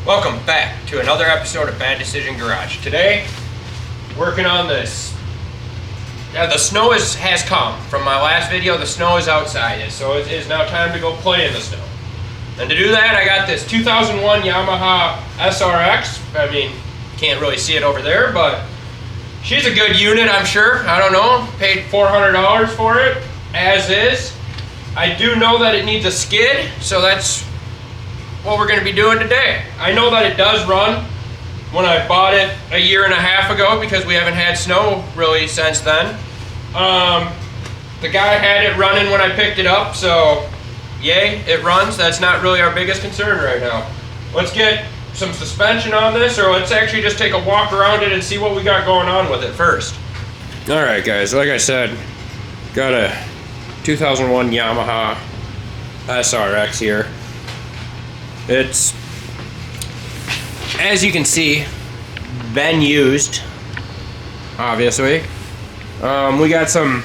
Welcome back to another episode of Bad Decision Garage. Today, working on this. The snow has come. From my last video, the snow is outside, so it is now time to go play in the snow. And to do that, I got this 2001 Yamaha SRX. I mean, can't really see it over there, but she's a good unit, I'm sure. I don't know, paid $400 for it, as is. I do know that it needs a skid, so that's what we're going to be doing today. I know that it does run when I bought it a year and a half ago, because we haven't had snow really since then. The guy had it running when I picked it up, so yay, it runs. That's not really our biggest concern right now. Let's get some suspension on this, or let's actually just take a walk around it and see what we got going on with it first. Alright guys, like I said, got a 2001 Yamaha SRX here. It's, as you can see, been used, obviously. We got some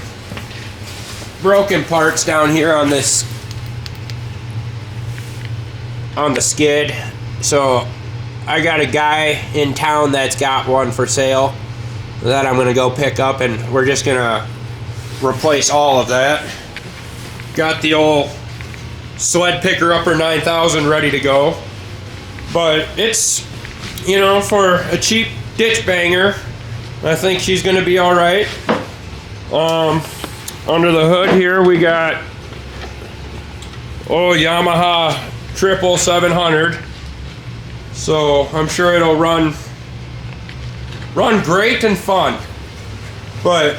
broken parts down here on this, on the skid. So I got a guy in town that's got one for sale that I'm gonna go pick up, and we're just gonna replace all of that. Got the old sled picker upper 9000 ready to go, but it's, you know, for a cheap ditch banger, I think she's gonna be all right. Under the hood here we got Yamaha 700, so I'm sure it'll run great and fun. But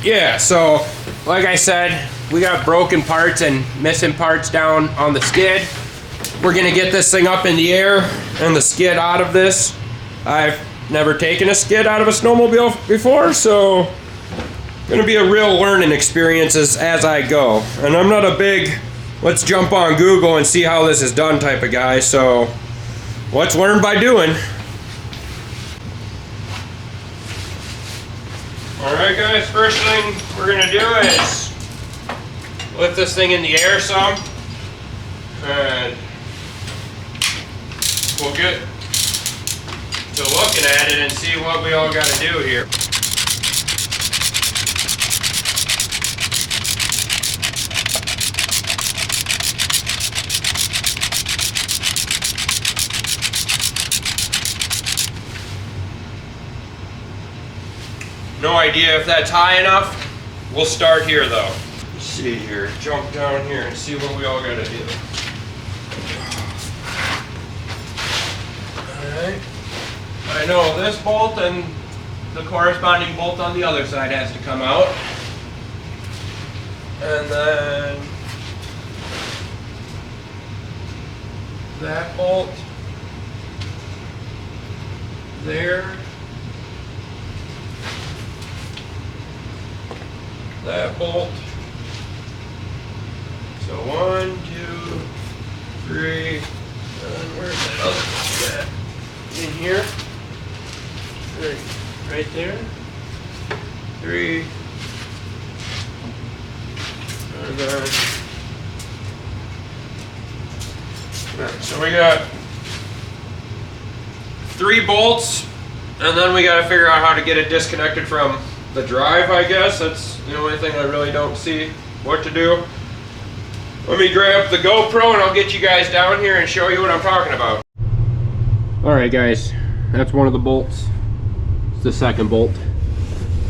yeah, so like I said, we got broken parts and missing parts down on the skid. We're gonna get this thing up in the air and the skid out of this. I've never taken a skid out of a snowmobile before, so gonna be a real learning experience as I go. And I'm not a big let's jump on Google and see how this is done type of guy, so let's learn by doing. Alright guys, first thing we're gonna do is lift this thing in the air some, and we'll get to looking at it and see what we all got to do here. No idea if that's high enough. We'll start here though. Let's see here, jump down here and see what we all gotta do. Alright. I know this bolt and the corresponding bolt on the other side has to come out. And then that bolt there. That bolt. So 1, 2, 3, and where's that other bolt at? In here. Right there. 3. And then. Right, so we got 3 bolts, and then we got to figure out how to get it disconnected from the drive, I guess. That's the only thing I really don't see what to do. Let me grab the GoPro and I'll get you guys down here and show you what I'm talking about. Alright guys, that's one of the bolts. It's the second bolt.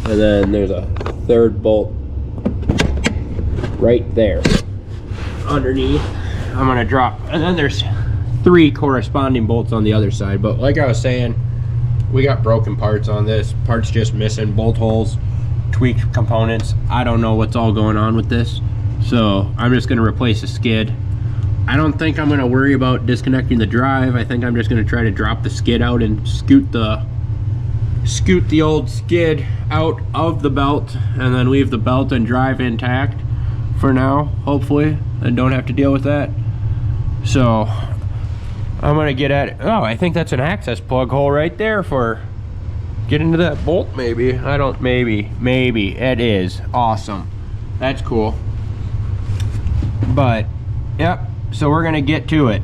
And then there's a third bolt right there underneath. I'm gonna drop, and then there's 3 corresponding bolts on the other side. But like I was saying, we got broken parts on this. Parts just missing, bolt holes, tweaked components. I don't know what's all going on with this. So I'm just gonna replace the skid. I don't think I'm gonna worry about disconnecting the drive. I think I'm just gonna try to drop the skid out and scoot the old skid out of the belt, and then leave the belt and drive intact for now, hopefully, and don't have to deal with that. So I'm gonna get at it. Oh, I think that's an access plug hole right there for get into that bolt, maybe. I don't, maybe it is. Awesome. That's cool. But, yep, so we're gonna get to it.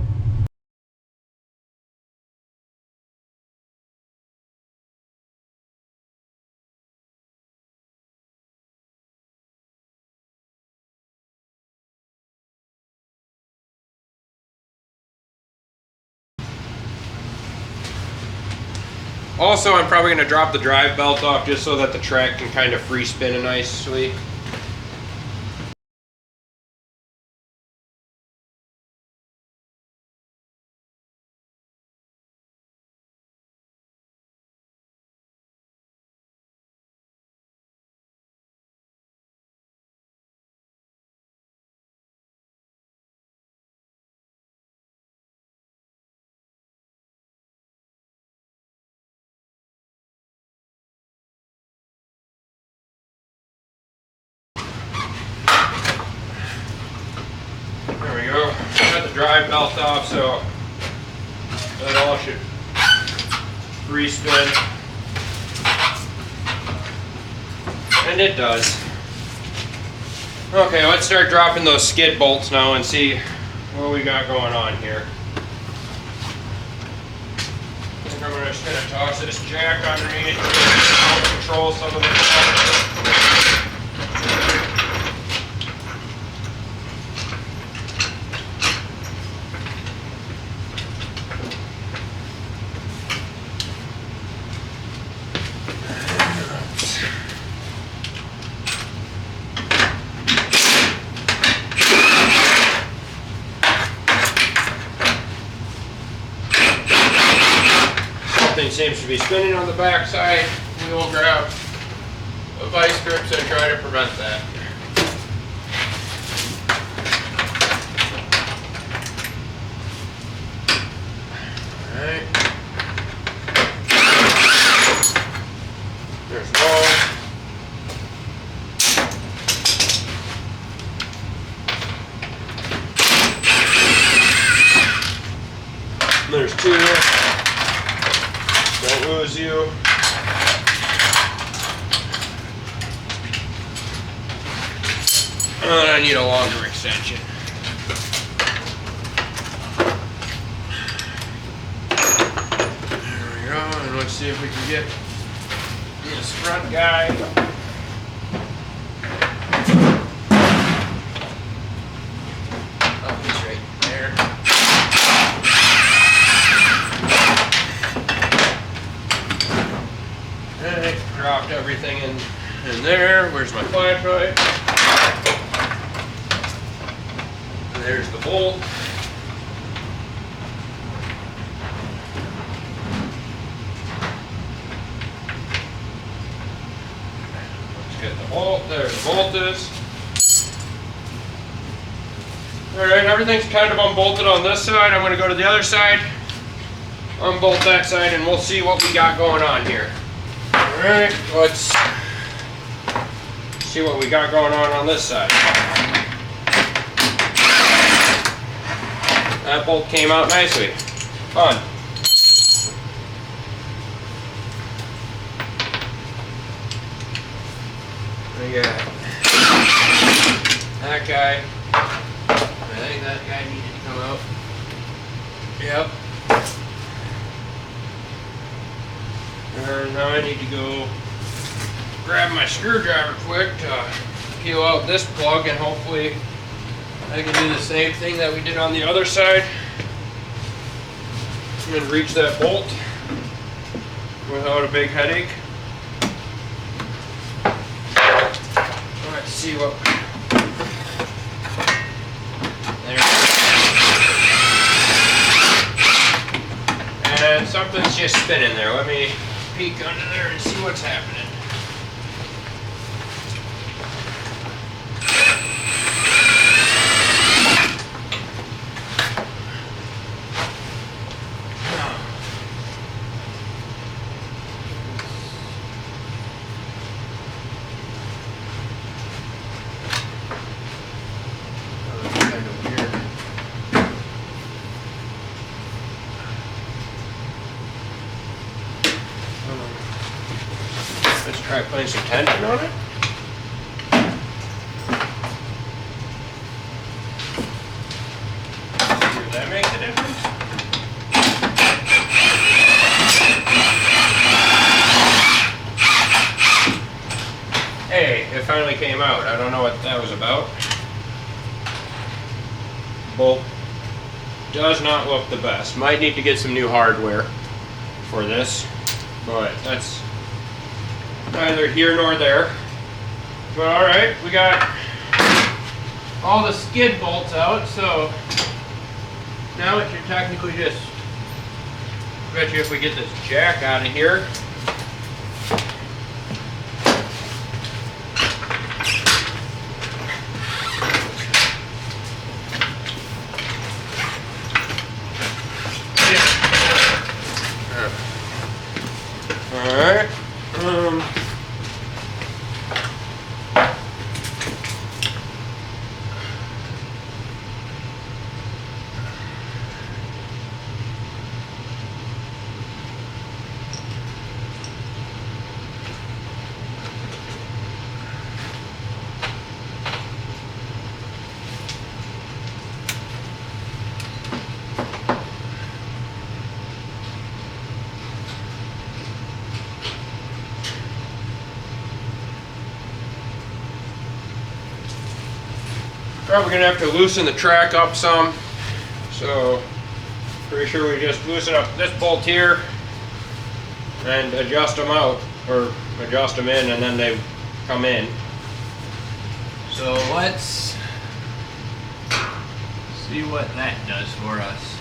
Also, I'm probably going to drop the drive belt off just so that the track can kind of free spin it nicely. There we go. Got the drive belt off, so that all should free spin. And it does. Okay, let's start dropping those skid bolts now and see what we got going on here. I think I'm just going to toss this jack underneath to help control some of the stuff. Something seems to be spinning on the back side. We will grab the vice grips and try to prevent that. Alright. There's one. There's two. Don't lose you. And I need a longer extension. There we go. And let's see if we can get this front guy. Oh, he's right there. Dropped everything in there. Where's my flashlight? And there's the bolt. Let's get the bolt. There the bolt is. Alright, everything's kind of unbolted on this side. I'm going to go to the other side, unbolt that side, and we'll see what we got going on here. Alright, let's see what we got going on this side. That bolt came out nicely. Fun. We got that guy. I think that guy needed to come out. Yep. And now I need to go grab my screwdriver quick to peel out this plug, and hopefully I can do the same thing that we did on the other side and reach that bolt without a big headache. Let's see what... There. And something's just spinning there. Let me peek under there and see what's happening. Let's try putting some tension on it. Does that make the difference? Hey, it finally came out. I don't know what that was about. Bolt does not look the best. Might need to get some new hardware for this. but that's neither here nor there. But all right, we got all the skid bolts out, so now it should technically just, bet you if we get this jack out of here. Alright. Probably gonna have to loosen the track up some, so pretty sure we just loosen up this bolt here and adjust them out, or adjust them in, and then they come in. So let's see what that does for us.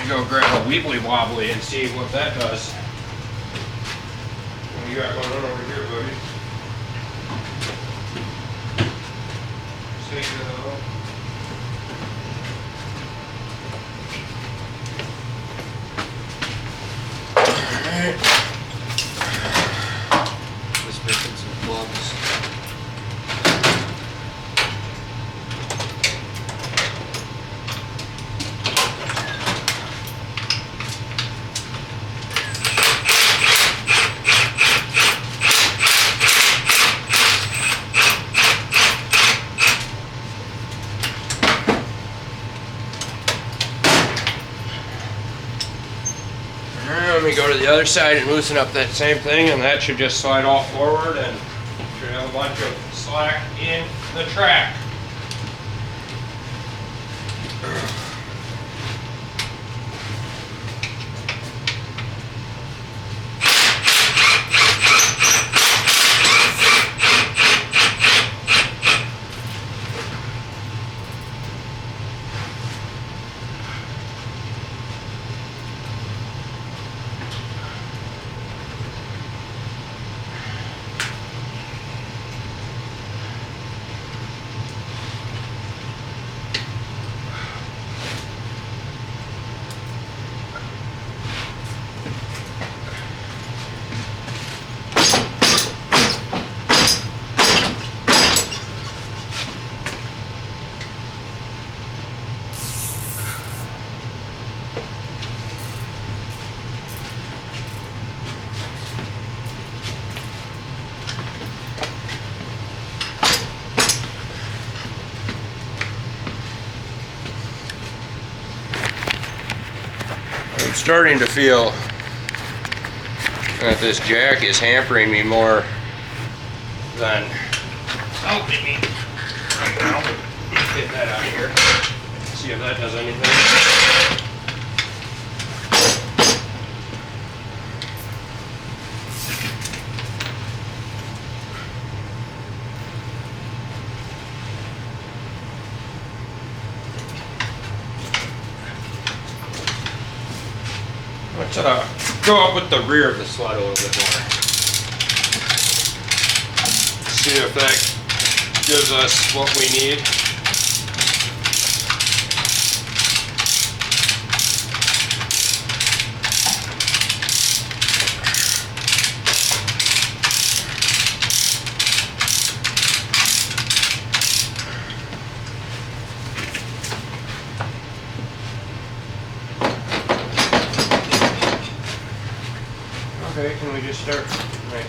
Go grab a weebly wobbly and see what that does. What you got going on over here, buddy? Say hello. Alright. Just making some plugs. Let me go to the other side and loosen up that same thing, and that should just slide all forward and should have a bunch of slack in the track. I'm starting to feel that this jack is hampering me more than helping me right now. Get that out of here. See if that does anything. Let's go up with the rear of the sled a little bit more. See if that gives us what we need. Okay, can we just start? Right.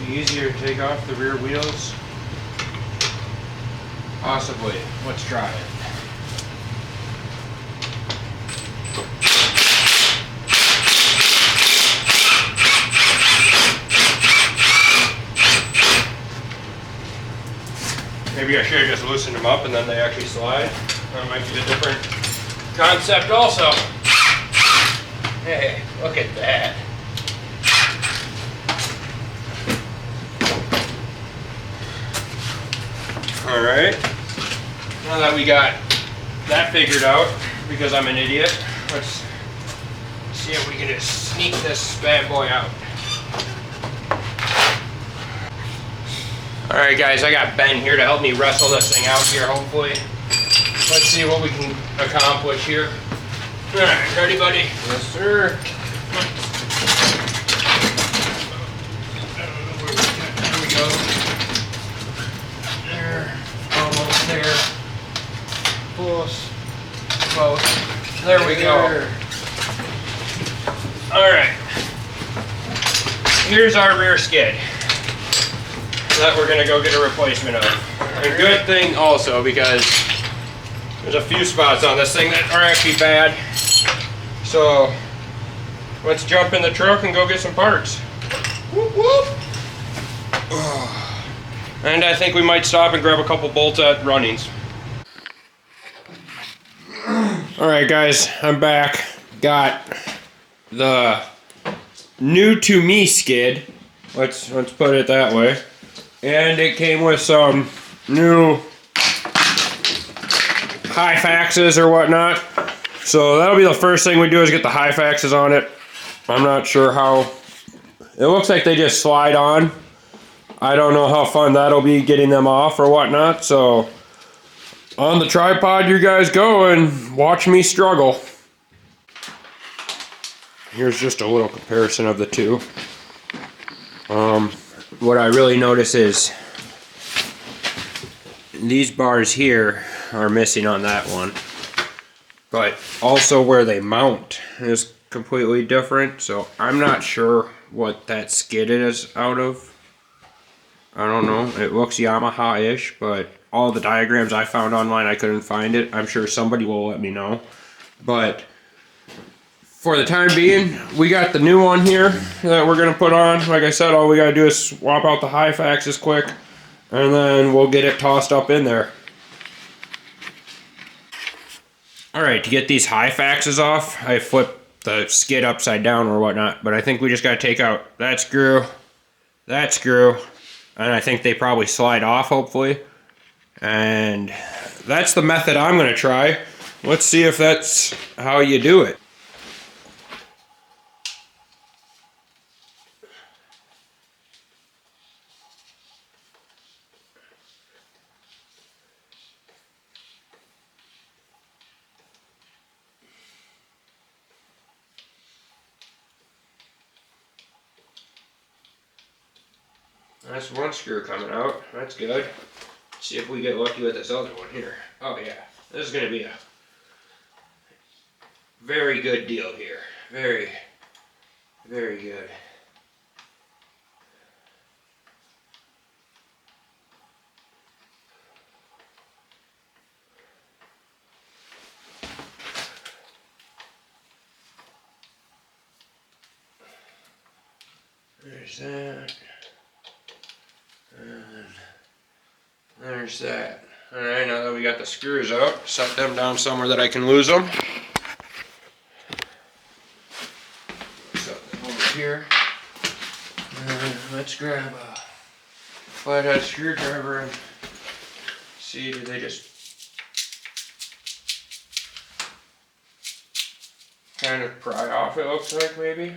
Be easier to take off the rear wheels. Possibly. Let's try it. Maybe I should have just loosened them up and then they actually slide. That might be a different concept also. Hey, look at that. Alright. Now that we got that figured out, because I'm an idiot, let's see if we can just sneak this bad boy out. Alright guys, I got Ben here to help me wrestle this thing out here, hopefully. Let's see what we can accomplish here. Alright, ready buddy? Yes sir. There we go. There, almost there. Close. There we go. Alright. Here's our rear skid that we're gonna go get a replacement of. A good thing also, because there's a few spots on this thing that are actually bad. So let's jump in the truck and go get some parts. Whoop whoop. And I think we might stop and grab a couple bolts at Runnings. Alright guys, I'm back. Got the new to me skid. Let's put it that way. And it came with some new high faxes or whatnot. So that'll be the first thing we do, is get the high faxes on it. I'm not sure how. It looks like they just slide on. I don't know how fun that'll be getting them off or whatnot. So on the tripod you guys go and watch me struggle. Here's just a little comparison of the two. What I really notice is these bars here are missing on that one, but also where they mount is completely different, so I'm not sure what that skid is out of. I don't know. It looks Yamaha-ish, but all the diagrams I found online, I couldn't find it. I'm sure somebody will let me know, but for the time being, we got the new one here that we're going to put on. Like I said, all we got to do is swap out the high faxes quick, and then we'll get it tossed up in there. Alright, to get these high faxes off, I flipped the skid upside down or whatnot, but I think we just got to take out that screw, and I think they probably slide off, hopefully. And that's the method I'm going to try. Let's see if that's how you do it. That's one screw coming out. That's good. Let's see if we get lucky with this other one here. Oh yeah, this is going to be a very good deal here. Very, very good. There's that. And there's that. Alright, now that we got the screws out, set them down somewhere that I can lose them. Set them over here. And let's grab a flathead screwdriver and see, do they just kind of pry off, it looks like, maybe.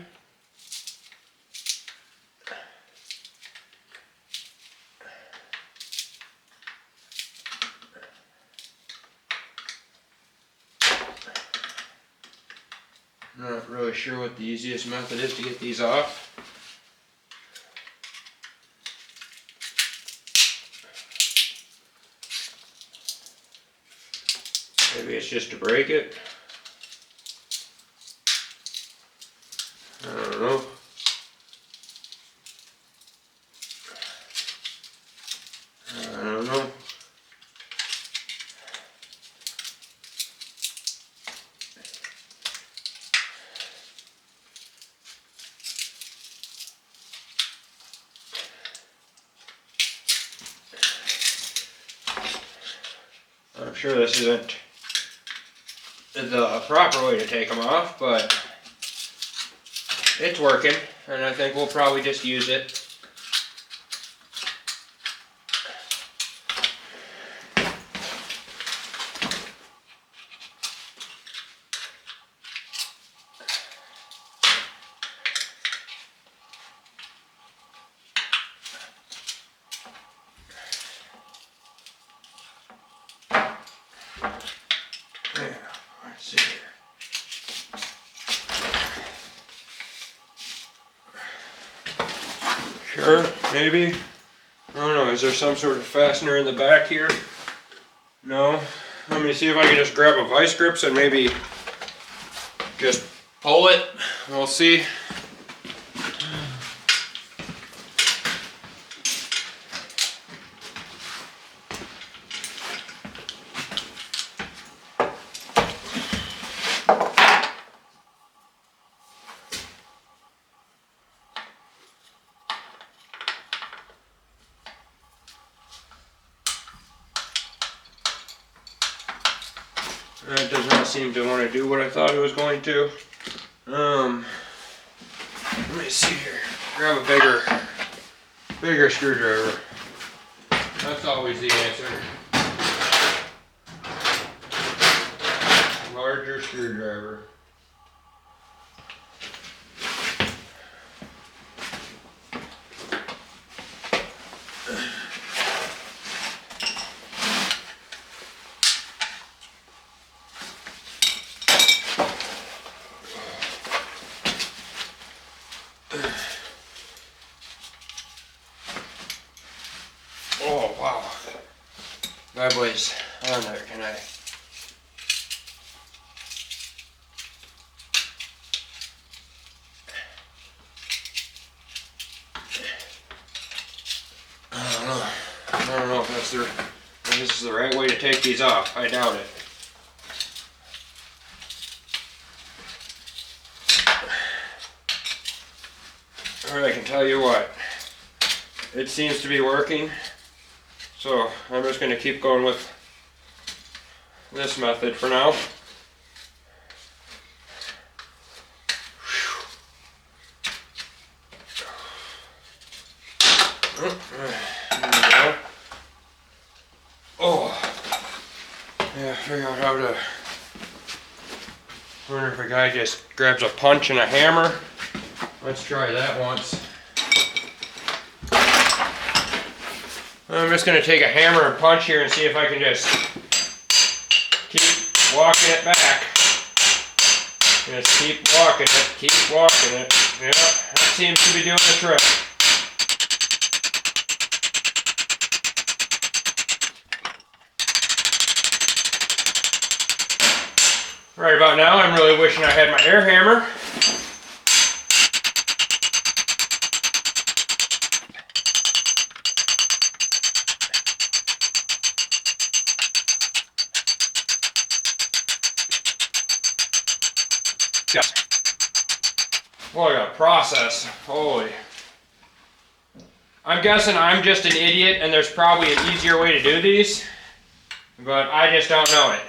Not really sure what the easiest method is to get these off. Maybe it's just to break it. I don't know. sure this isn't the proper way to take them off, but it's working, and I think we'll probably just use it. Let's see here. Sure, maybe. I don't know, is there some sort of fastener in the back here? No. Let me see if I can just grab a vice grips and maybe just pull it. We'll see. That does not seem to want to do what I thought it was going to. Let me see here. Grab a bigger screwdriver. That's always the answer. Larger screwdriver. Oh wow, that was on there. Can I? I don't know if this is the right way to take these off. I doubt it. All right, I can tell you what. It seems to be working. So I'm just going to keep going with this method for now. There we go. Oh, yeah, figure out how to. Wonder if a guy just grabs a punch and a hammer. Let's try that once. I'm just going to take a hammer and punch here and see if I can just keep walking it back. Just keep walking it. Yeah, that seems to be doing the trick. Right about now, I'm really wishing I had my air hammer. Yes. Boy, I got a process. Holy. I'm guessing I'm just an idiot and there's probably an easier way to do these, but I just don't know it.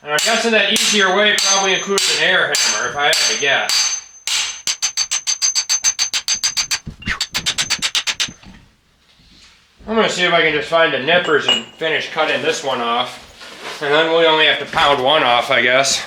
And I'm guessing that easier way probably includes an air hammer, if I had to guess. I'm going to see if I can just find the nippers and finish cutting this one off. And then we only have to pound one off, I guess.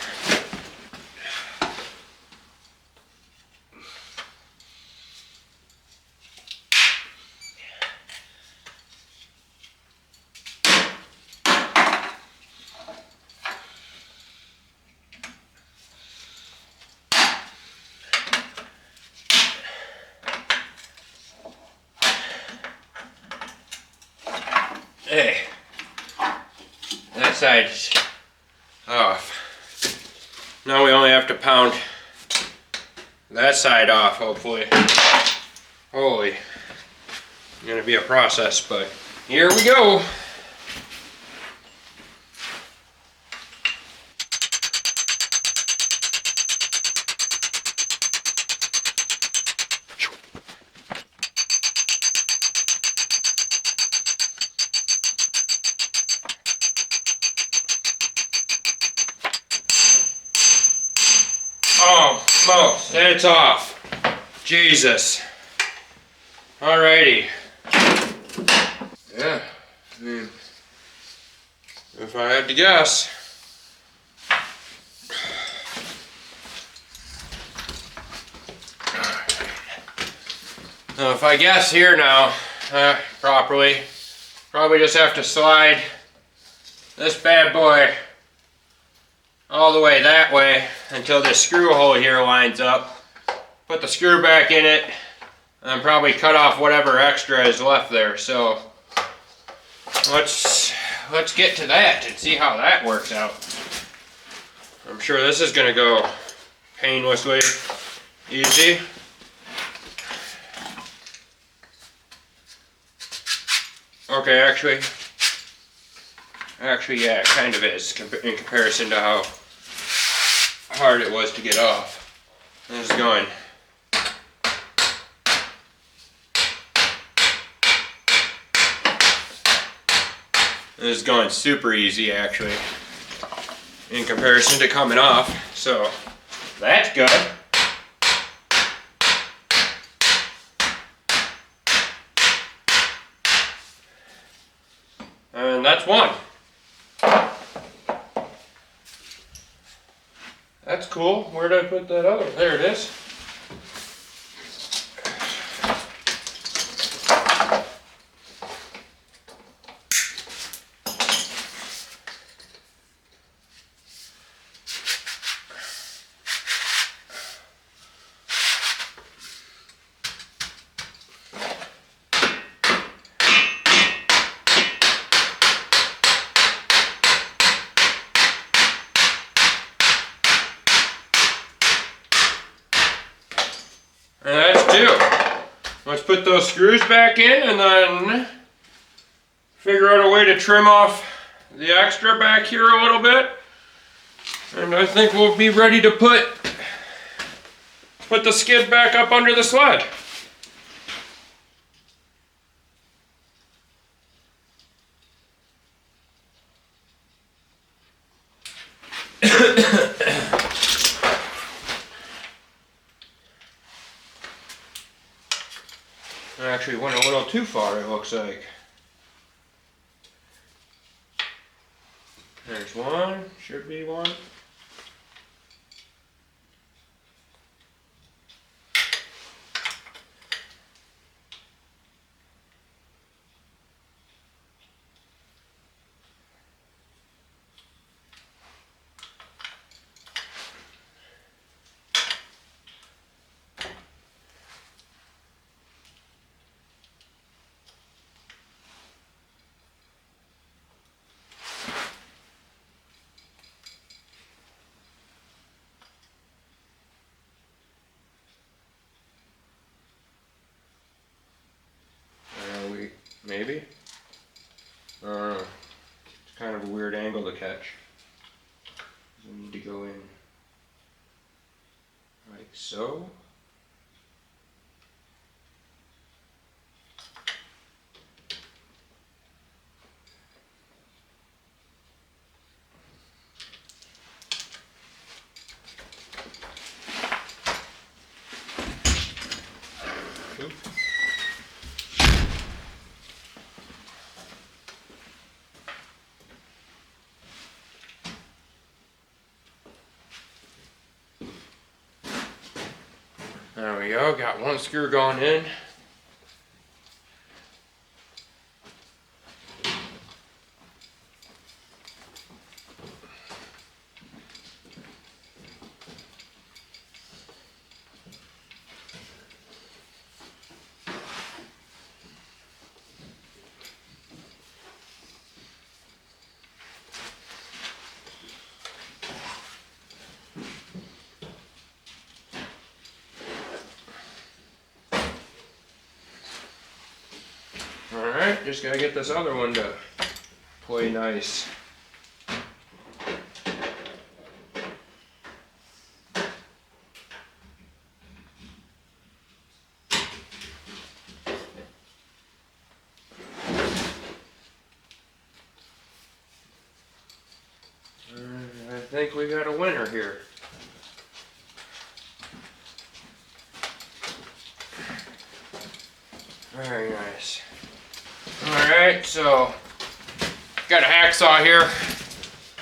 Hey, that side's off. Now we only have to pound that side off, hopefully. Holy, it's gonna be a process, but here we go. Oh, smokes, it's off. Jesus. Alrighty. Yeah, I mean, if I had to guess. Now, if I guess here now properly, probably just have to slide this bad boy all the way that way until this screw hole here lines up. Put the screw back in it and probably cut off whatever extra is left there. So let's get to that and see how that works out. I'm sure this is going to go painlessly easy. Okay, actually, yeah, it kind of is in comparison to how hard it was to get off. This is going. This is going super easy, actually, in comparison to coming off. So that's good. And that's one. That's cool. Where did I put that other? There it is. And that's two. Let's put those screws back in and then figure out a way to trim off the extra back here a little bit. And I think we'll be ready to put the skid back up under the sled. I actually went a little too far, it looks like. There's one, should be one. Maybe? It's kind of a weird angle to catch. We need to go in like so. There we go, got one screw going in. Alright, just gotta get this other one to play nice. I think we got a winner here. Very nice. Alright, so got a hacksaw here.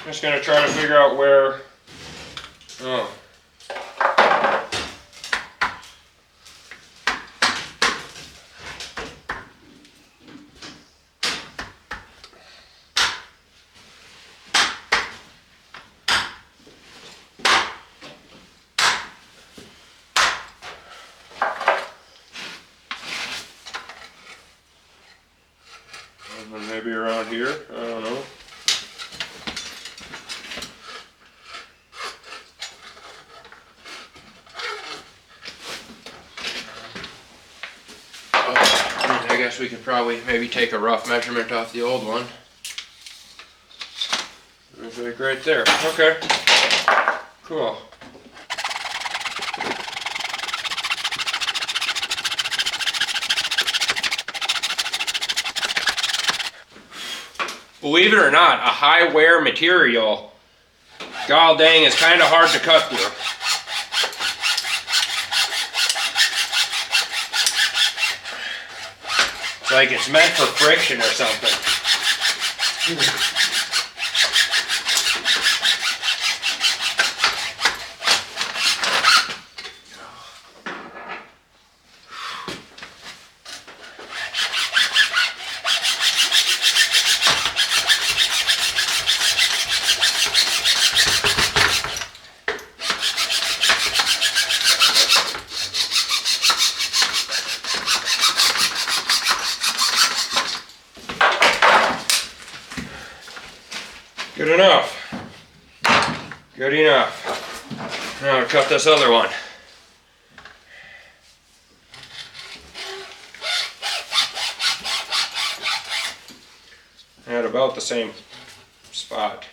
Just gonna try to figure out where. Oh. Maybe around here, I don't know. I guess we could probably maybe take a rough measurement off the old one. It's like right there. Okay. Cool. Believe it or not, a high wear material, god dang, is kind of hard to cut through. It's like it's meant for friction or something. Good enough. Good enough. Now to cut this other one. At about the same spot.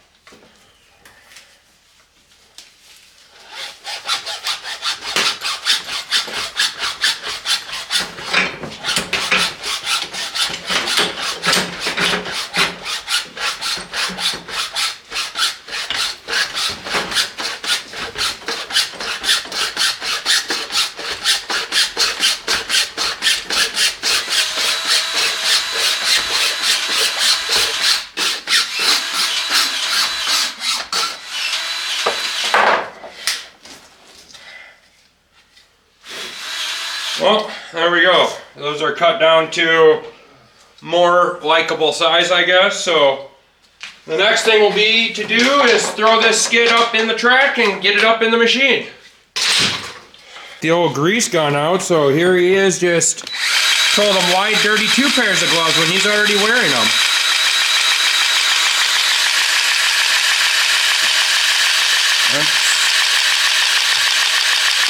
Well, there we go. Those are cut down to more likable size, I guess. So the next thing will be to do is throw this skid up in the track and get it up in the machine. The old grease gun out, so here he is, just told him why dirty 2 pairs of gloves when he's already wearing them.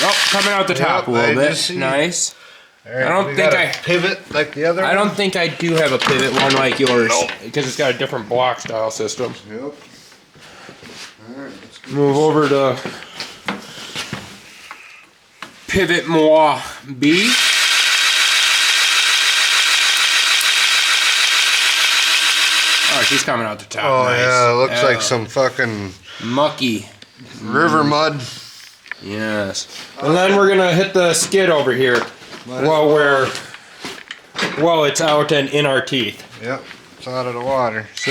Oh, coming out the top a little bit. Nice. Right, I don't think I pivot like the other. I don't think I do have a pivot one like yours, because it's got a different block style system. Yep. All right, let's move over to pivot moi B. Oh, she's coming out the top. Oh nice. yeah, it looks like some fucking mucky river mud. Yes. And then we're gonna hit the skid over here while it's out and in our teeth. Yep, it's out of the water. So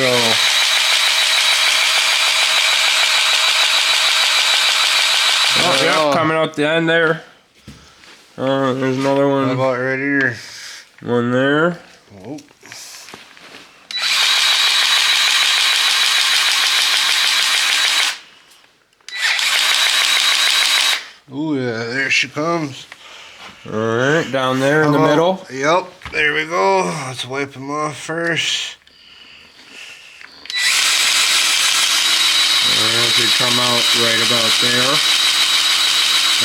yep, coming out the end there. There's another one. How about right here? One there. Oh. Oh yeah, there she comes. Alright, down there in the middle. Yep, there we go. Let's wipe them off first. It should come out right about there.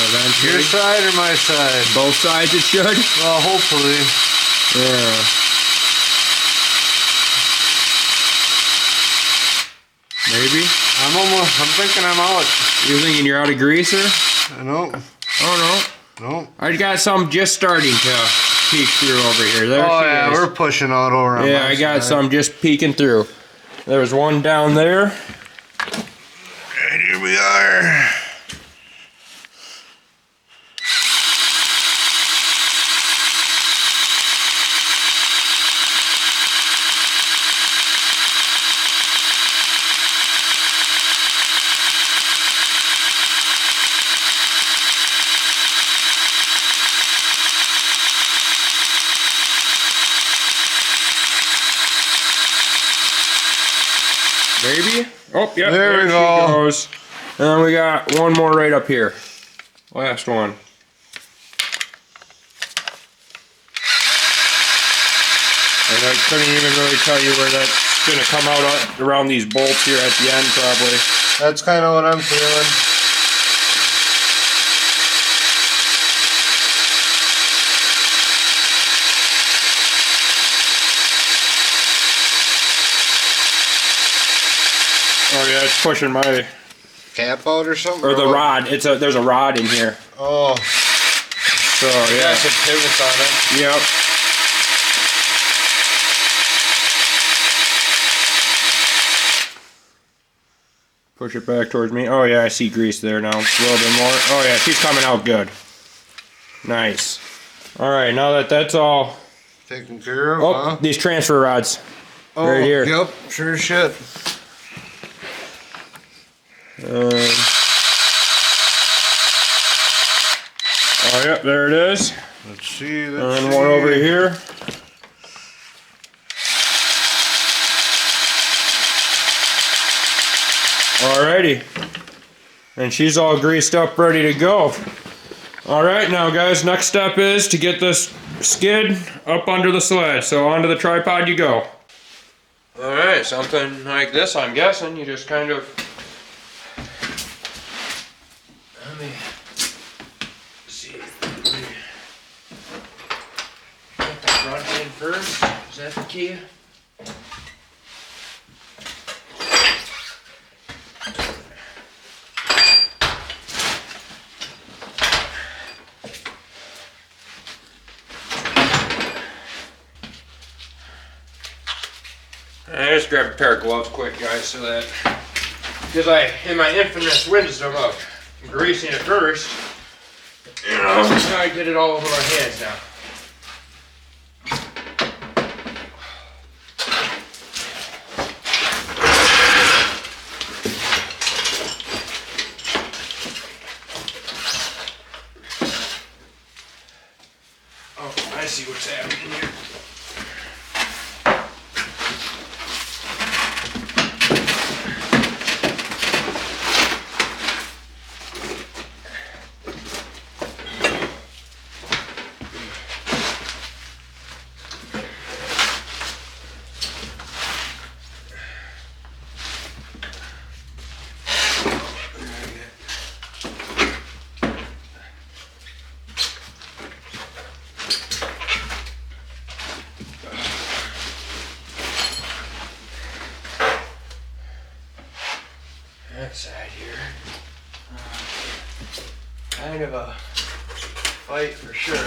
Eventually. Your side or my side? Both sides it should? Well, hopefully. Yeah. Maybe? I'm thinking I'm out. You thinking you're out of greaser? No. Oh no. No. I got some just starting to peek through over here. There Oh she yeah, is. we're pushing out over on Yeah, my I got side. some just peeking through. There's one down there. And here we are. Maybe? Oh, yep, There we she go. goes. And then we got one more right up here. Last one. And I couldn't even really tell you where that's gonna come out around these bolts here at the end, probably. That's kind of what I'm feeling. Oh yeah, it's pushing my Cap out or something? or the rod. There's a rod in here. Oh. So yeah. Got some pivots on it. Yep. Push it back towards me. Oh yeah, I see grease there now. A little bit more. Oh yeah, she's coming out good. Nice. Alright, now that that's all Taken care of, oh, huh? these transfer rods. Oh, right here. Yep, sure shit. Oh yep, there it is. Let's see. And one over here. Alrighty. And she's all greased up, ready to go. Alright, now guys, next step is to get this skid up under the sled. So onto the tripod you go. Alright, something like this, I'm guessing. You just kind of... Let me see. Let me get the front in first. Is that the key? I just grabbed a pair of gloves quick, guys, so that, because in my infamous wisdom of greasing it first, you know, I get it all over my hands now. Oh, I see what's happening here. That side here. Kind of a fight for sure.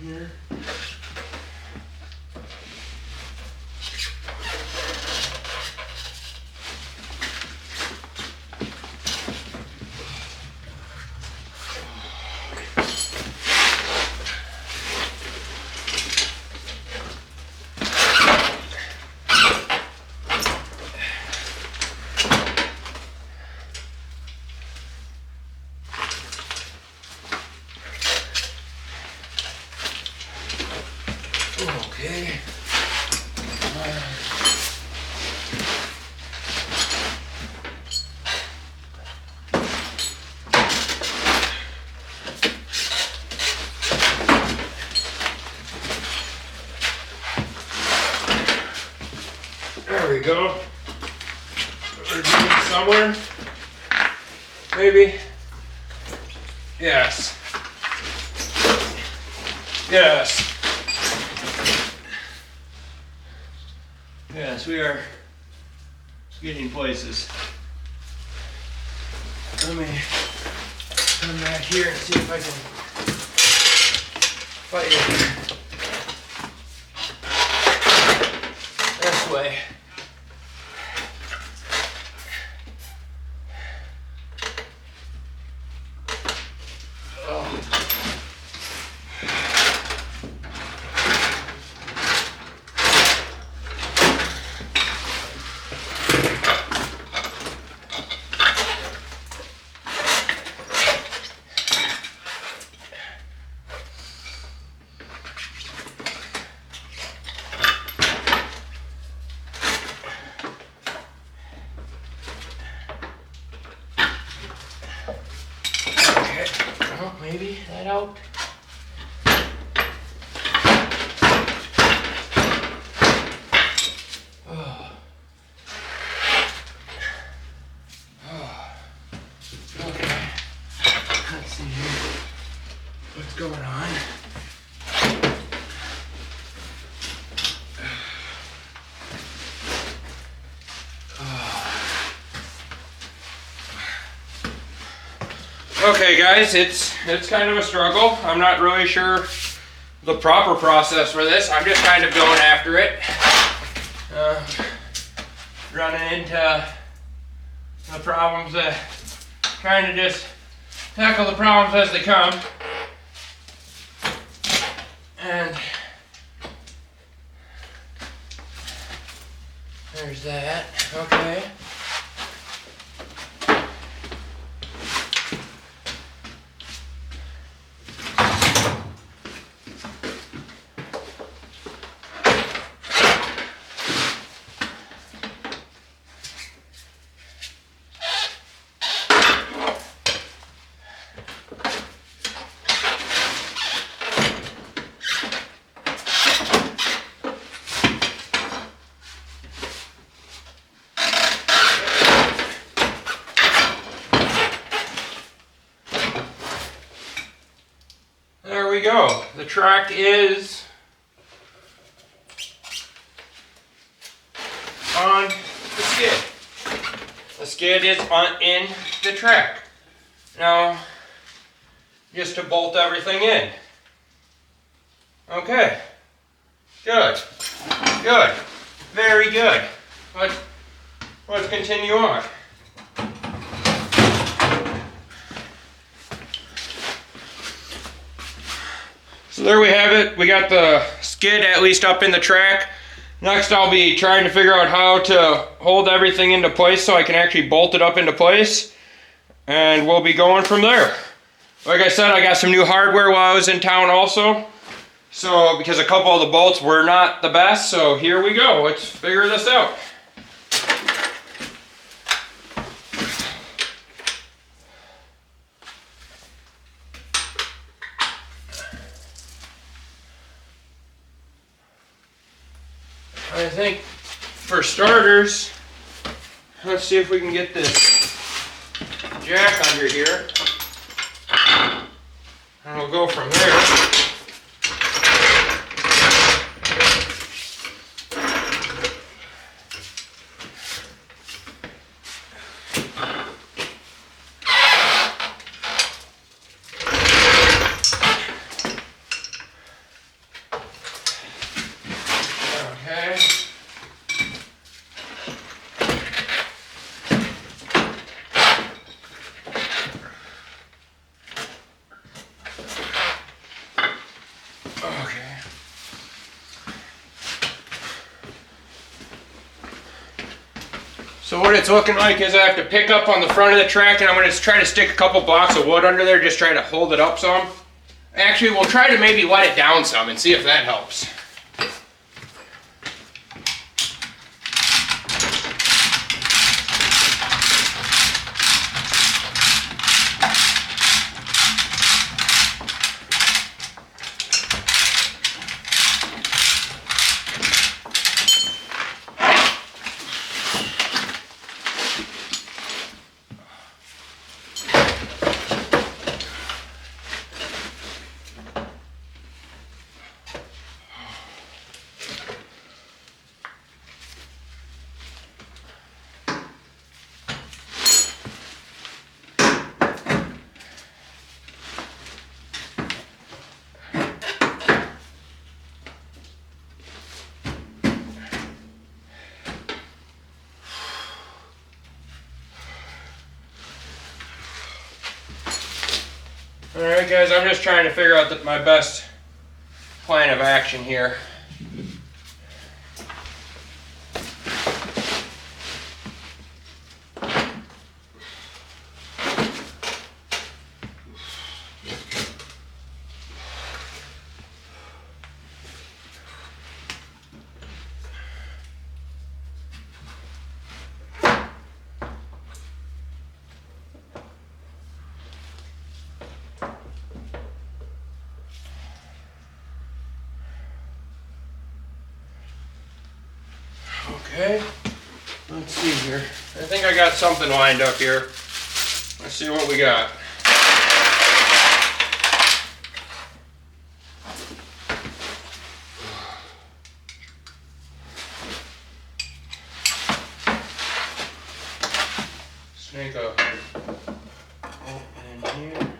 Here. Okay. There we go. We're doing it somewhere. Maybe. Yes. Yes. Yes, we are getting places. Let me come back here and see if I can fight it. this way. Maybe that helped. Oh. Oh. Okay. Let's see here. What's going on? Okay guys, it's kind of a struggle. I'm not really sure the proper process for this. I'm just kind of going after it. Running into the problems, trying to just tackle the problems as they come. And there's that, okay. There we go. The track is on the skid. The skid is in the track. Now, just to bolt everything in. Okay. Good. Good. Very good. Let's continue on. So there we have it. We got the skid at least up in the track. Next I'll be trying to figure out how to hold everything into place so I can actually bolt it up into place. And we'll be going from there. Like I said, I got some new hardware while I was in town also. So because a couple of the bolts were not the best, so here we go. Let's figure this out. I think for starters, let's see if we can get this jack under here. And we'll go from there. So what it's looking like is I have to pick up on the front of the track, and I'm going to try to stick a couple blocks of wood under there, just try to hold it up some. Actually, we'll try to maybe let it down some and see if that helps. Alright guys, I'm just trying to figure out my best plan of action here. Okay, let's see here. I think I got something lined up here. Let's see what we got. Snake up. Open in here.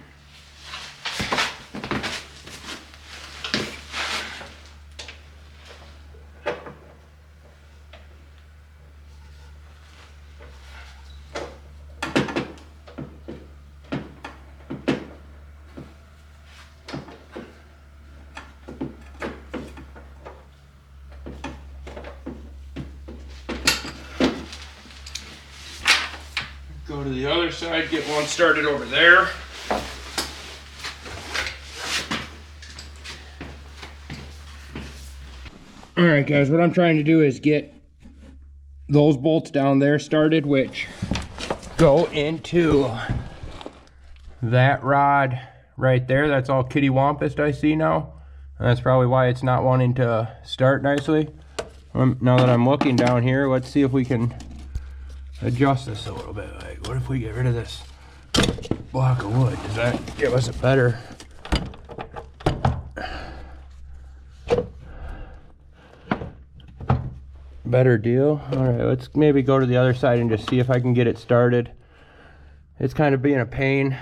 Go to the other side, get one started over there. Alright guys, what I'm trying to do is get those bolts down there started, which go into that rod right there. That's all kittywampus I see now. And that's probably why it's not wanting to start nicely. Now that I'm looking down here, let's see if we can adjust this a little bit. Like, what if we get rid of this block of wood? Does that give us a better deal? All right, let's maybe go to the other side and just see if I can get it started. It's kind of being a pain.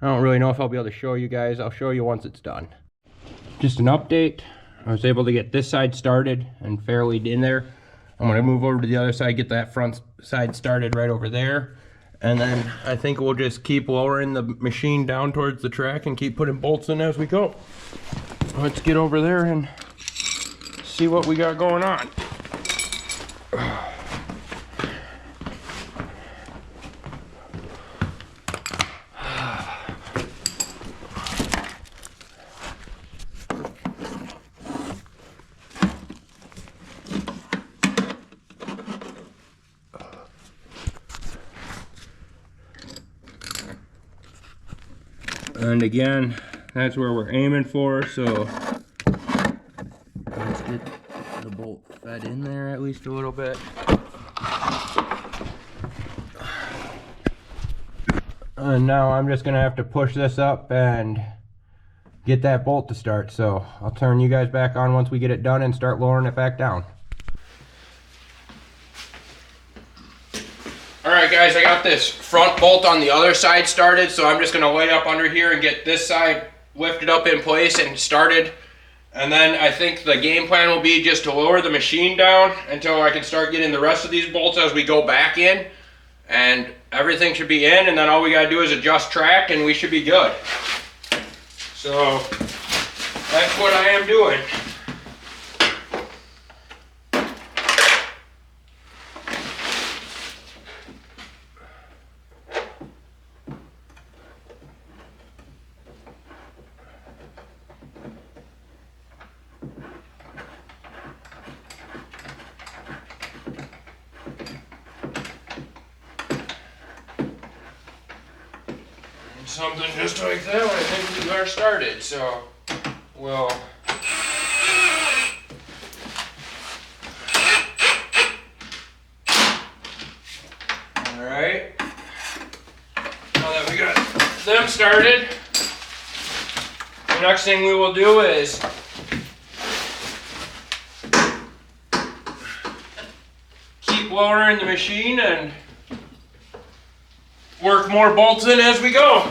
I don't really know if I'll be able to show you guys. I'll show you once it's done. Just an update. I was able to get this side started and fairly in there. I'm gonna move over to the other side, get that front side started right over there. And then I think we'll just keep lowering the machine down towards the track and keep putting bolts in as we go. Let's get over there and see what we got going on. And again, that's where we're aiming for, so let's get the bolt fed in there at least a little bit. And now I'm just gonna have to push this up and get that bolt to start. So I'll turn you guys back on once we get it done and start lowering it back down. Alright guys, I got this front bolt on the other side started, so I'm just going to lay up under here and get this side lifted up in place and started. And then I think the game plan will be just to lower the machine down until I can start getting the rest of these bolts as we go back in. And everything should be in, and then all we got to do is adjust track and we should be good. So that's what I am doing. Something just like that, I think we are started, so we'll alright, now that we got them started, the next thing we will do is keep lowering the machine and work more bolts in as we go.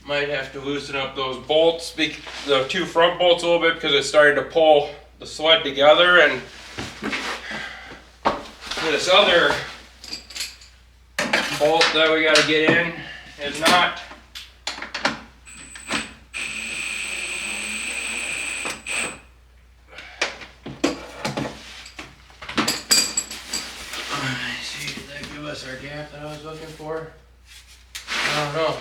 Might have to loosen up those bolts, the two front bolts a little bit, because it's starting to pull the sled together, and this other bolt that we got to get in is not see, did that give us our gap that I was looking for? I don't know.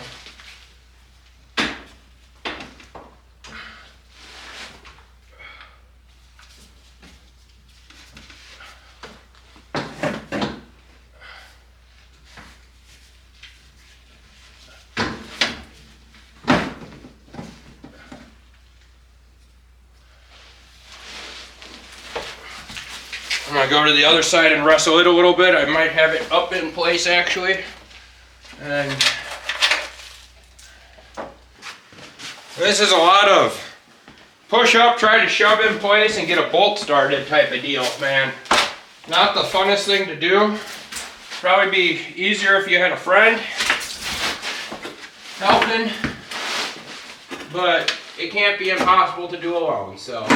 I'm gonna go to the other side and wrestle it a little bit. I might have it up in place actually. And this is a lot of push up, try to shove in place and get a bolt started type of deal, man. Not the funnest thing to do. Probably be easier if you had a friend helping, but it can't be impossible to do alone, so.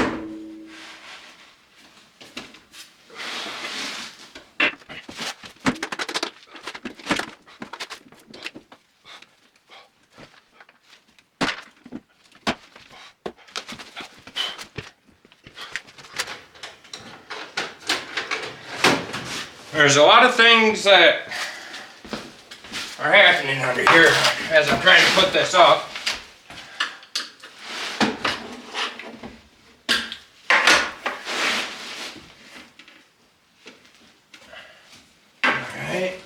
There's a lot of things that are happening under here as I'm trying to put this up. Alright.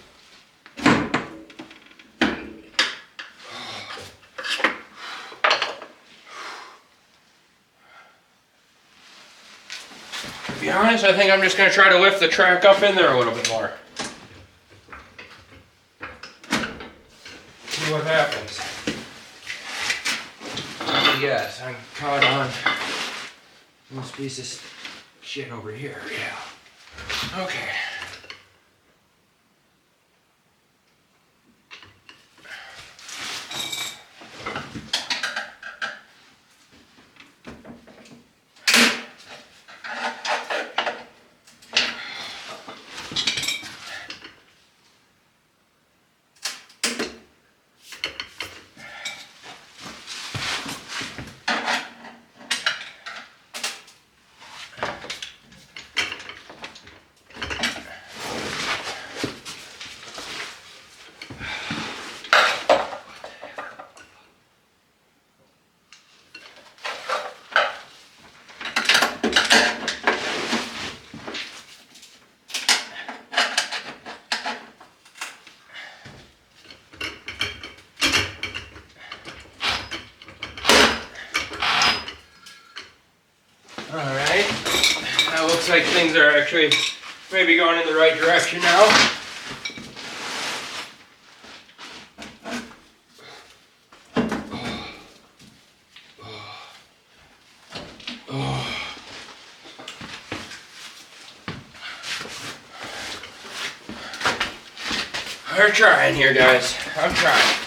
To be honest, I think I'm just going to try to lift the track up in there a little bit more. See what happens. Yes, I'm caught on this piece of shit over here. Yeah. Okay. Alright, that looks like things are actually maybe going in the right direction now. We're trying here, guys. I'm trying.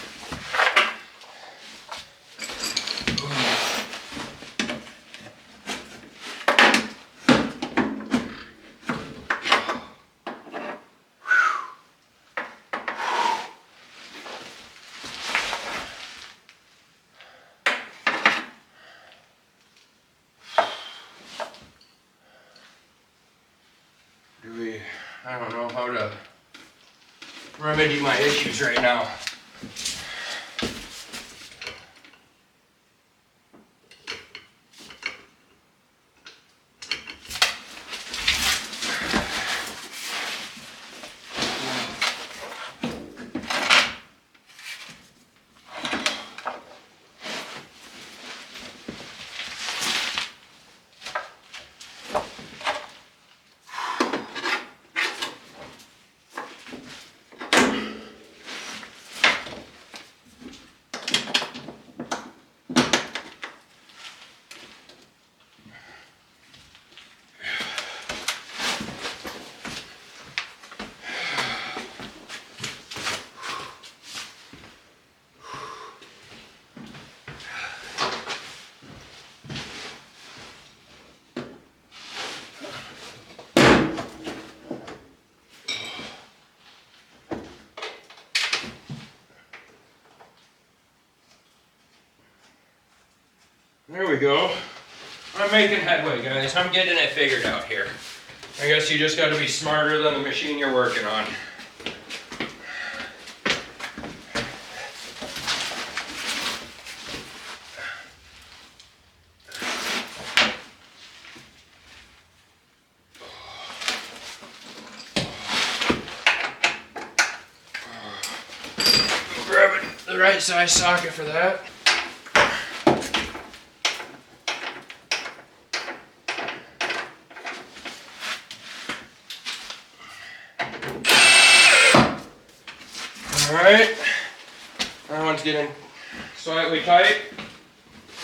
I don't know how to remedy my issues right now. There we go. I'm making headway, guys. I'm getting it figured out here. I guess you just got to be smarter than the machine you're working on. Grabbing the right size socket for that. Alright, that one's getting slightly tight.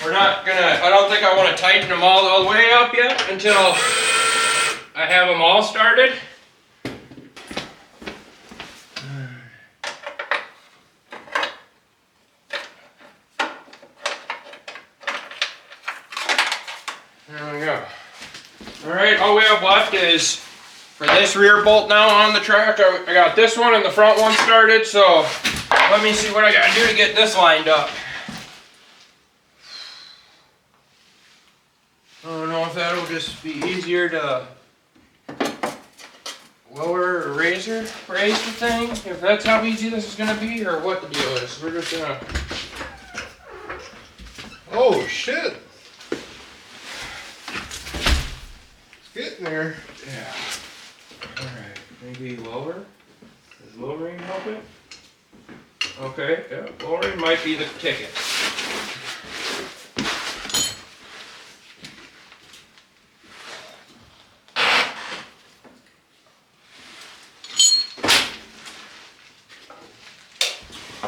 We're not gonna, I don't think I want to tighten them all the way up yet until I have them all started. There we go. Alright, all we have left is for this rear bolt now on the track. I got this one and the front one started, so let me see what I gotta do to get this lined up. I don't know if that'll just be easier to lower or raise the thing, if that's how easy this is gonna be, or what the deal is. We're just gonna... Oh shit! It's getting there. Yeah. Alright, maybe lower? Does lowering help it? Okay, yeah, lowering might be the ticket.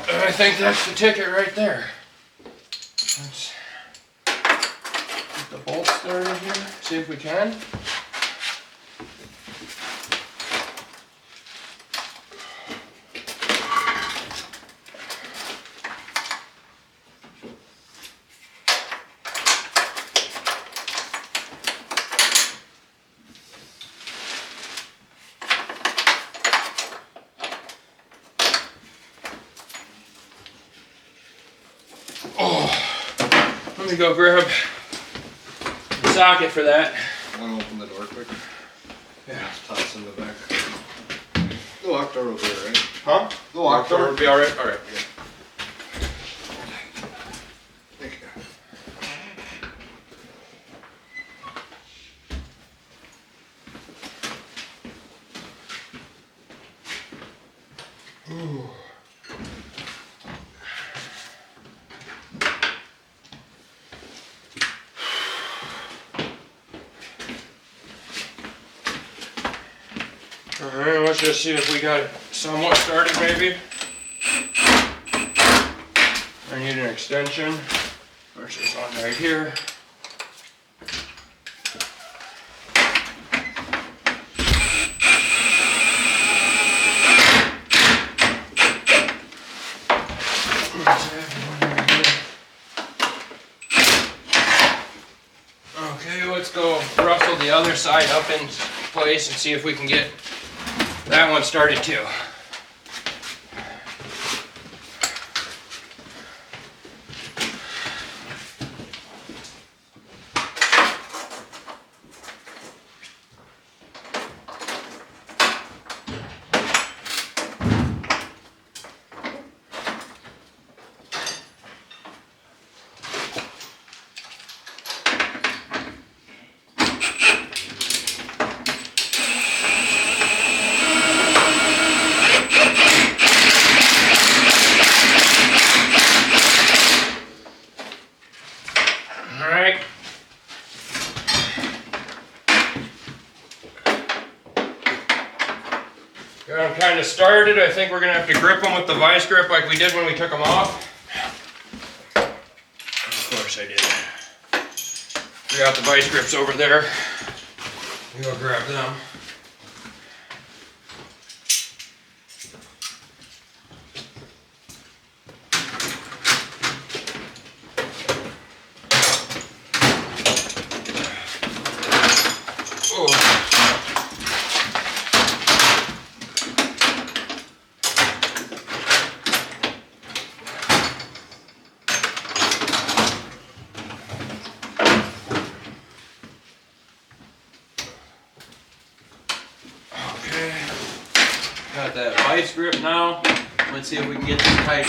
I think that's the ticket right there. Let's get the bolt started here, see if we can. Oh, let me go grab the socket for that. Want to open the door quick? Yeah. Toss in the back. The lock door will be alright. Huh? The lock door will be alright? Alright. Yeah. Thank you. Ooh. Alright, let's just see if we got it somewhat started maybe. I need an extension. There's this one right here. Okay, let's go rustle the other side up in place and see if we can get that one started too. Alright. Got them kind of started. I think we're going to have to grip them with the vice grip like we did when we took them off. Of course I did. We got the vice grips over there. We go grab them. vice grip now. Let's see if we can get this tight.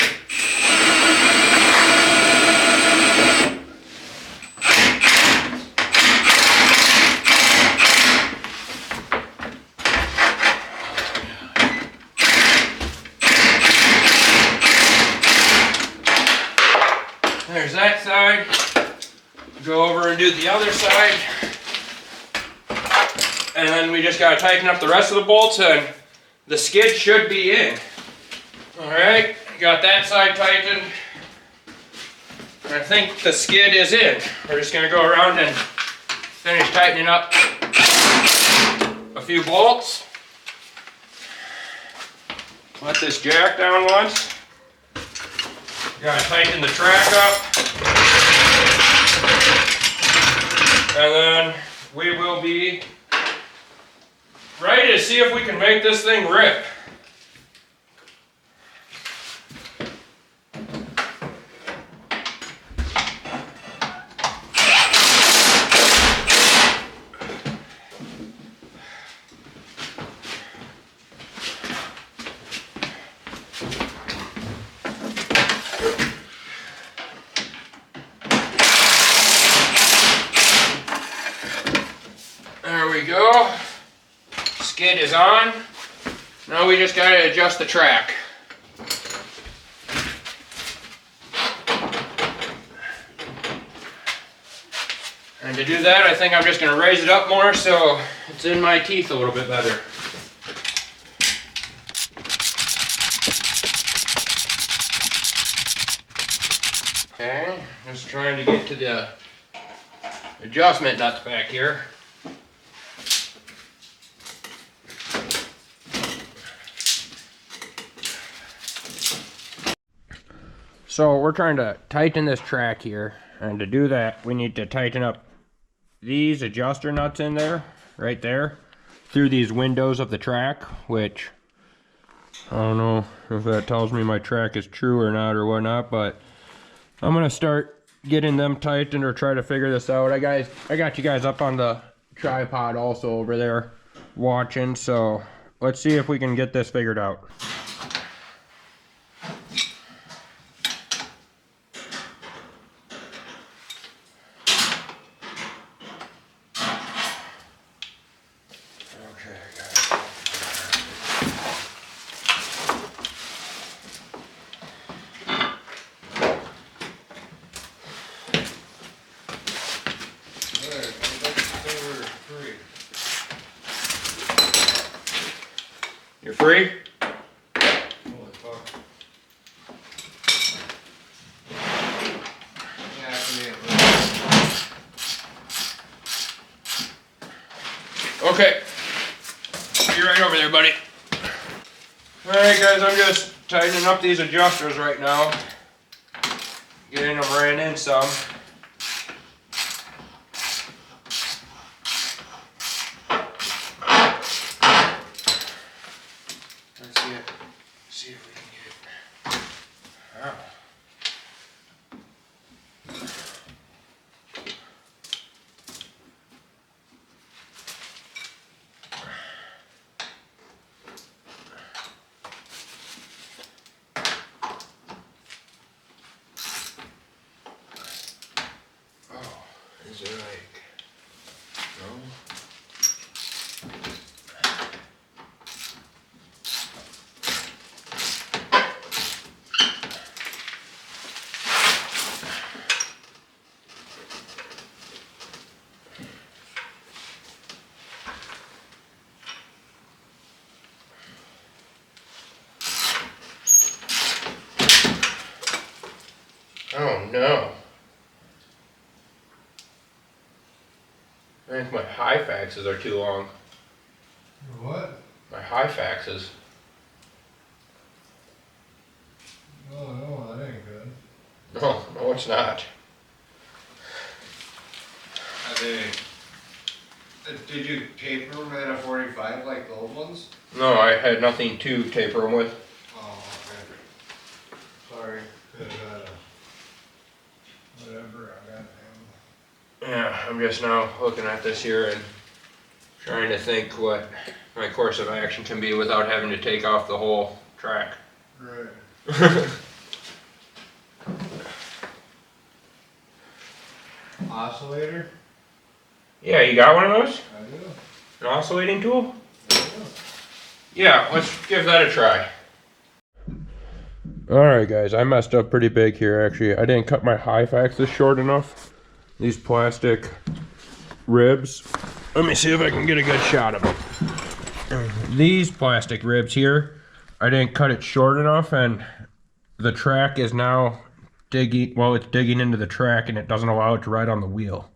There's that side. Go over and do the other side. And then we just gotta tighten up the rest of the bolts and the skid should be in. Alright, got that side tightened. I think the skid is in. We're just gonna go around and finish tightening up a few bolts. Let this jack down once. Gotta tighten the track up. And then we will be ready to see if we can make this thing rip. There we go. Skid is on. Now we just gotta adjust the track. And to do that, I think I'm just gonna raise it up more so it's in my teeth a little bit better. Okay, just trying to get to the adjustment nuts back here. So we're trying to tighten this track here, and to do that we need to tighten up these adjuster nuts in there, right there, through these windows of the track, which I don't know if that tells me my track is true or not or whatnot, but I'm gonna start getting them tightened or try to figure this out. I got you guys up on the tripod also over there watching, so let's see if we can get this figured out. You're free? Holy fuck. Yeah, I can Okay. You're right over there, buddy. Alright guys, I'm just tightening up these adjusters right now. Getting them ran in some. Let's see if we can get it. Wow. Is it like, no? Oh no. I think my high faxes are too long. What? My high faxes. Oh no, that ain't good. No, it's not. Did you taper them at a 45 like those ones? No, I had nothing to taper them with. Oh, okay. Sorry. Whatever, I got them. Yeah, I'm just now looking at this here and Trying to think what my course of action can be without having to take off the whole track. Right. Oscillator? Yeah, you got one of those? I do. An oscillating tool? I do. Yeah, let's give that a try. Alright guys, I messed up pretty big here actually. I didn't cut my high axis short enough. These plastic ribs. Let me see if I can get a good shot of them. These plastic ribs here, I didn't cut it short enough and the track is now digging, well, it's digging into the track and it doesn't allow it to ride on the wheel.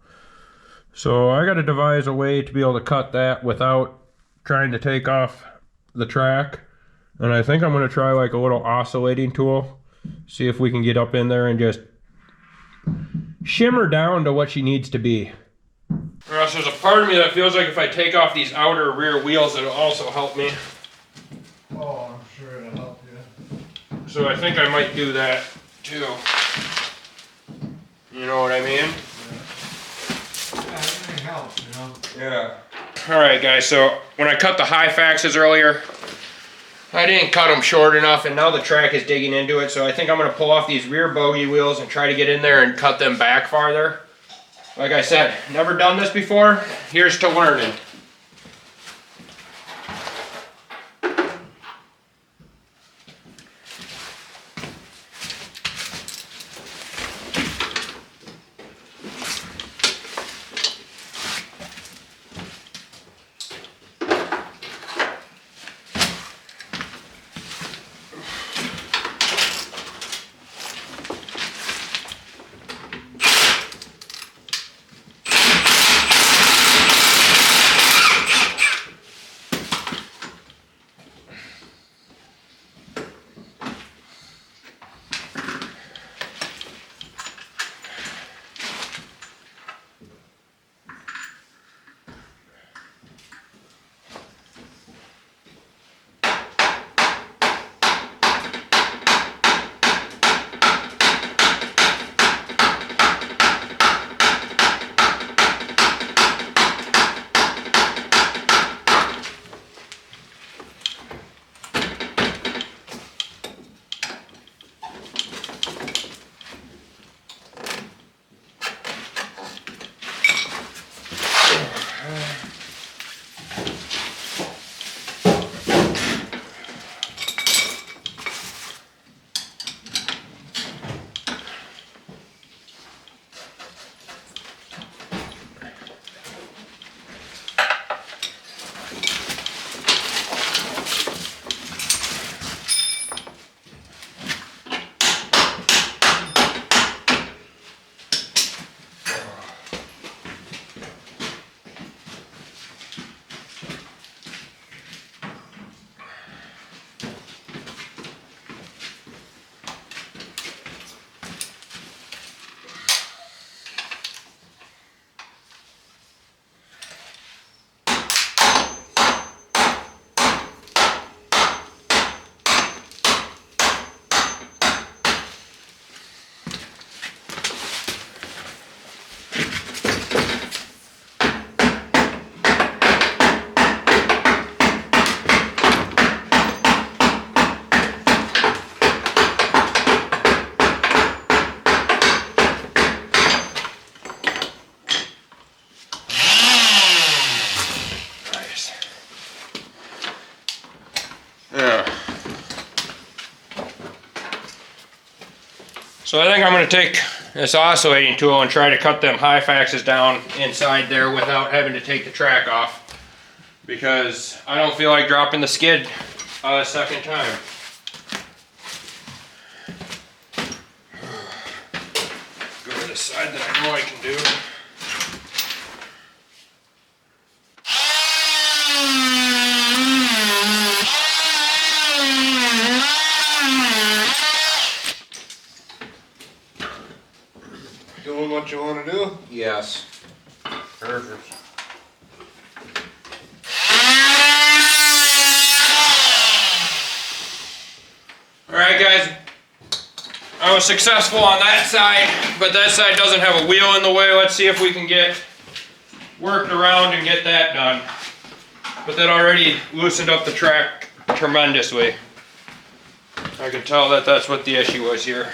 So I got to devise a way to be able to cut that without trying to take off the track. And I think I'm going to try like a little oscillating tool. See if we can get up in there and just shimmer down to what she needs to be. Or else there's a part of me that feels like if I take off these outer rear wheels, it'll also help me. Oh, I'm sure it'll help you. So I think I might do that too. You know what I mean? Yeah, everything helps, you know? Yeah. Alright guys, so when I cut the high faxes earlier, I didn't cut them short enough and now the track is digging into it, so I think I'm going to pull off these rear bogey wheels and try to get in there and cut them back farther. Like I said, never done this before. Here's to learning. So I think I'm going to take this oscillating tool and try to cut them high faxes down inside there without having to take the track off, because I don't feel like dropping the skid a second time. Go to the side that I know I can do. Doing what you want to do? Yes. Perfect. Alright guys, I was successful on that side, but that side doesn't have a wheel in the way. Let's see if we can get worked around and get that done. But that already loosened up the track tremendously. I could tell that that's what the issue was here.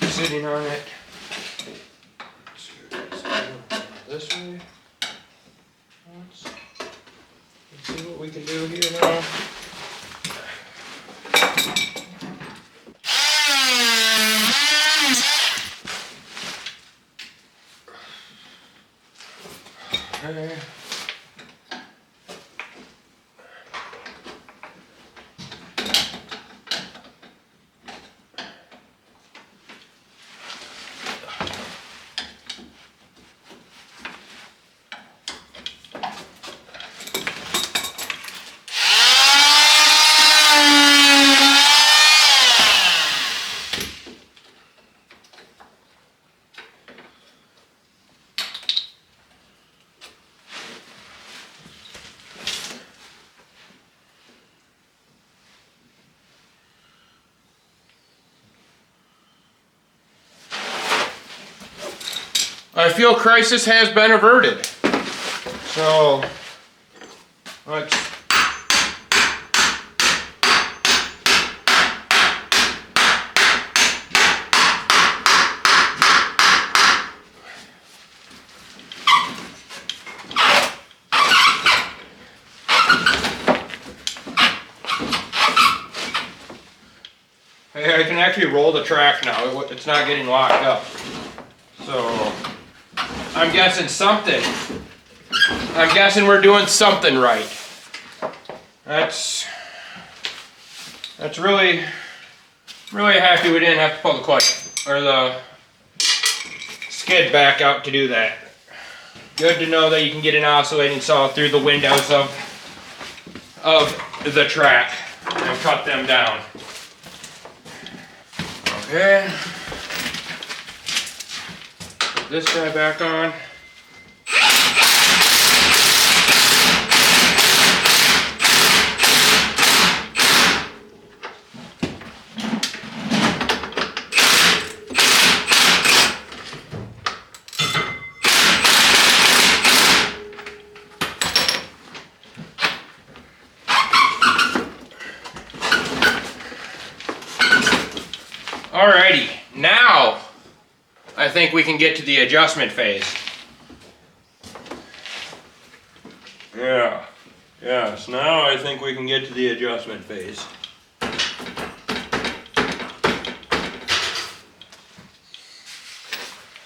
Sitting on it. This way. Let's see what we can do here now. Okay. I feel crisis has been averted. So, let's... Hey, I can actually roll the track now. It's not getting locked up. So... I'm guessing something. I'm guessing we're doing something right. That's really happy we didn't have to pull the clutch or the skid back out to do that. Good to know that you can get an oscillating saw through the windows of the track and cut them down. Okay. Put this guy back on. Alrighty, now I think we can get to the adjustment phase. Yes, now I think we can get to the adjustment phase.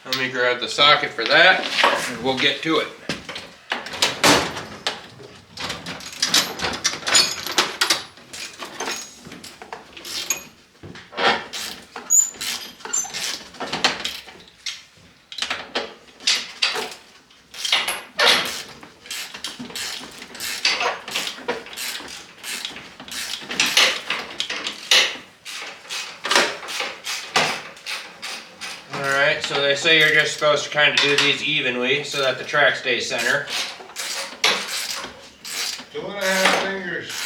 Let me grab the socket for that and we'll get to it. So they say you're just supposed to kind of do these evenly so that the track stays center. 2.5 fingers.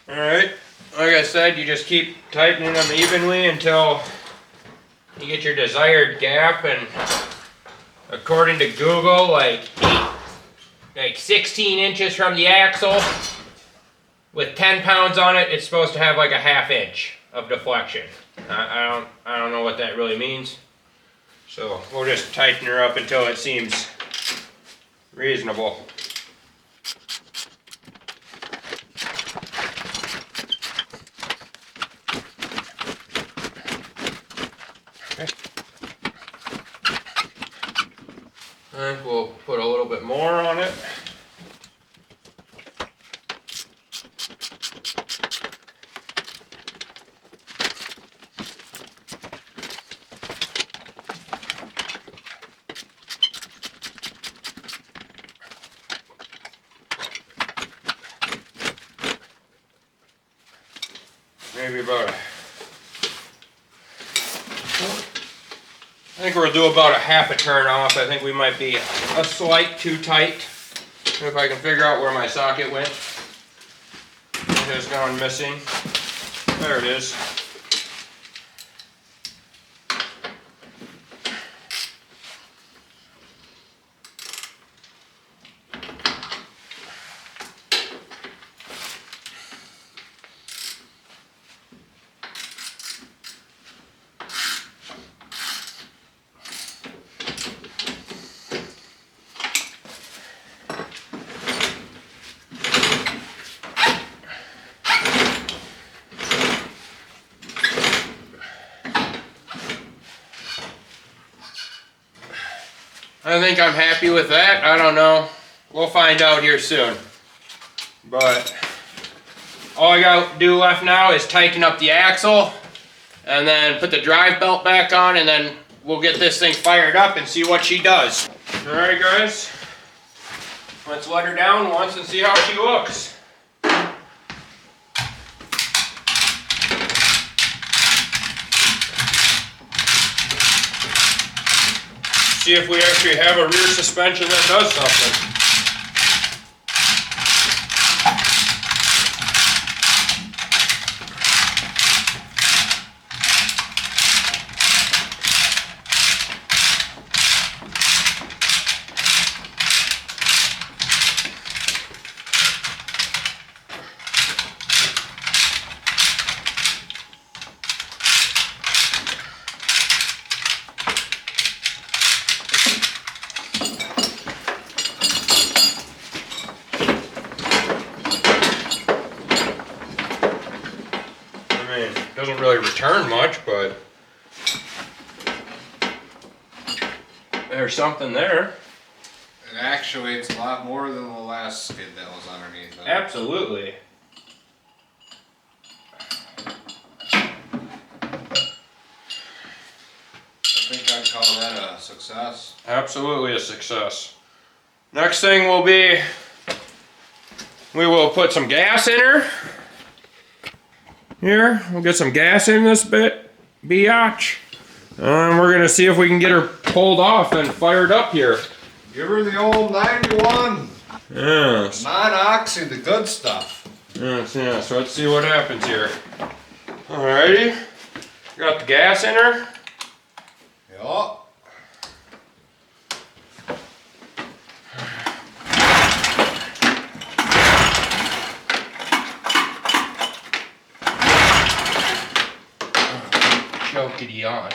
Alright, like I said, you just keep tightening them evenly until you get your desired gap, and according to Google, like 16 inches from the axle with 10 pounds on it, it's supposed to have like a ½ inch of deflection. I don't know what that really means. So we'll just tighten her up until it seems reasonable. Okay. I think we'll put a little bit more on it. Maybe about I think we'll do about a half a turn off. I think we might be a slight too tight. If I can figure out where my socket went. It has gone missing. There it is. I think I'm happy with that. I don't know. We'll find out here soon. But all I got to do left now is tighten up the axle and then put the drive belt back on, and then we'll get this thing fired up and see what she does. Alright guys, let's let her down once and see how she looks. See if we actually have a rear suspension that does something. Doesn't really return much, but there's something there. It actuates a lot more than the last skid that was underneath it. Absolutely. I think I'd call that a success. Absolutely a success. Next thing will be, we will put some gas in her. Here, we'll get some gas in this biatch. We're gonna see if we can get her pulled off and fired up here. Give her the old 91. Yes. Non-oxy, the good stuff. Yes, yes. So let's see what happens here. Alrighty. Got the gas in her. Yup. Chokity on.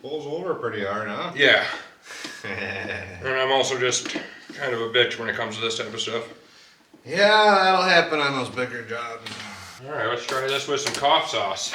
Pulls over pretty hard, huh? Yeah. And I'm also just kind of a bitch when it comes to this type of stuff. Yeah, that'll happen on those bigger jobs. Alright, let's try this with some cough sauce.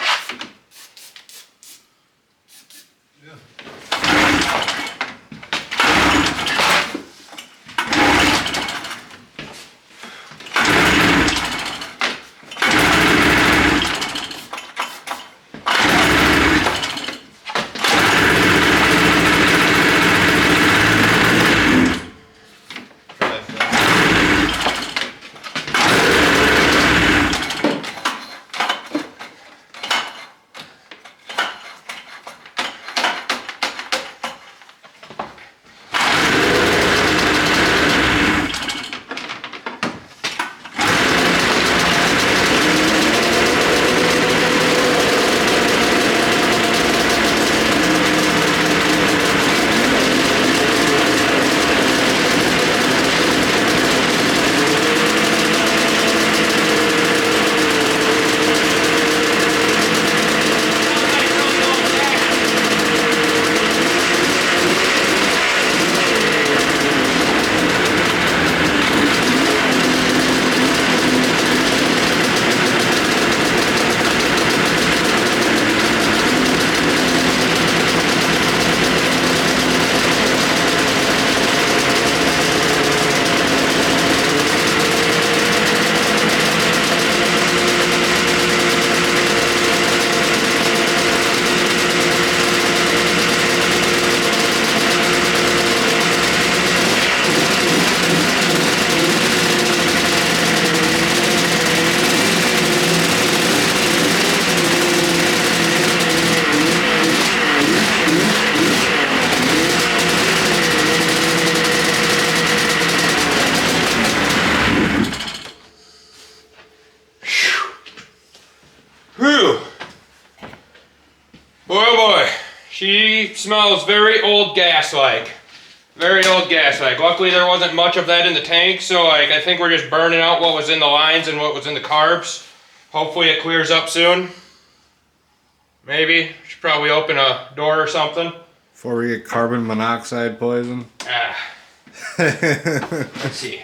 smells very old gas-like. Very old gas-like. Luckily there wasn't much of that in the tank, so like I think we're just burning out what was in the lines and what was in the carbs. Hopefully it clears up soon. Maybe. Should probably open a door or something. Before we get carbon monoxide poison. Let's see.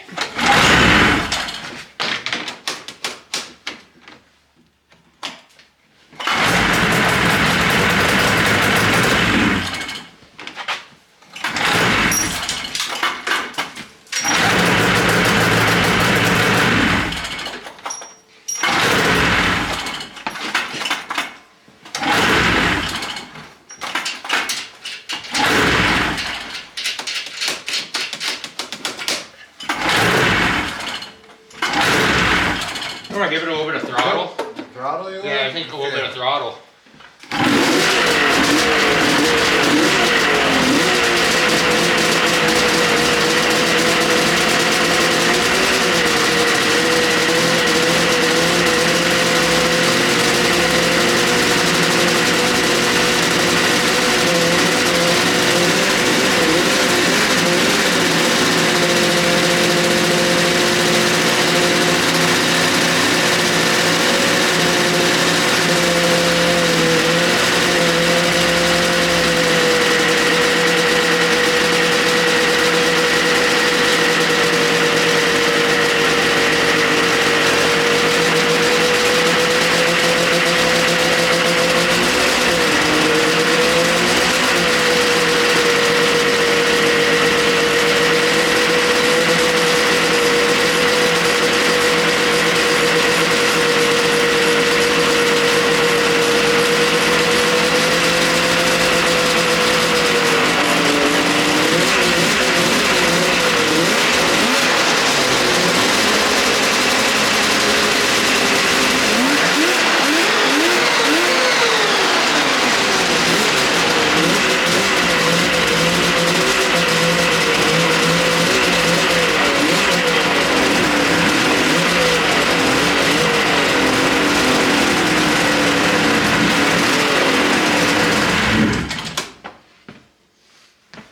I'm gonna give it a little bit of throttle. Throttle you? Yeah, I think a little bit of throttle.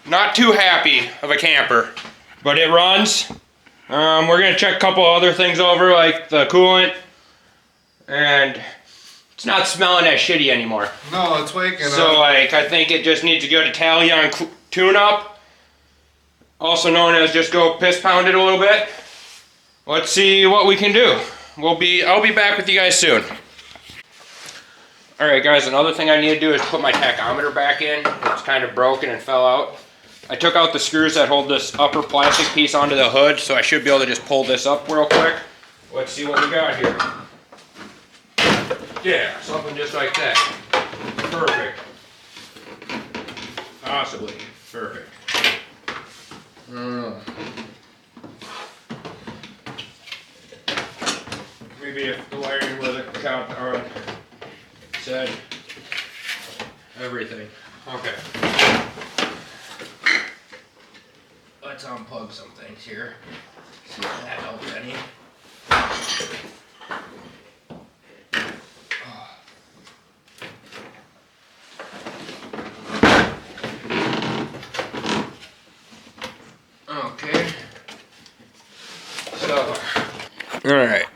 Not too happy of a camper, but it runs. We're gonna check a couple other things over, like the coolant, and it's not smelling as shitty anymore. No, it's waking up. So like, I think it just needs to go to tally on tune-up, also known as just go piss pound it a little bit. Let's see what we can do. I'll be back with you guys soon. All right, guys. Another thing I need to do is put my tachometer back in. It's kind of broken and fell out. I took out the screws that hold this upper plastic piece onto the hood, so I should be able to just pull this up real quick. Let's see what we got here. Yeah, something just like that. Perfect. Possibly. Perfect. Maybe if the wiring wasn't count or said everything. Okay. Let's unplug some things here. See if that helps any. Okay. So, all right.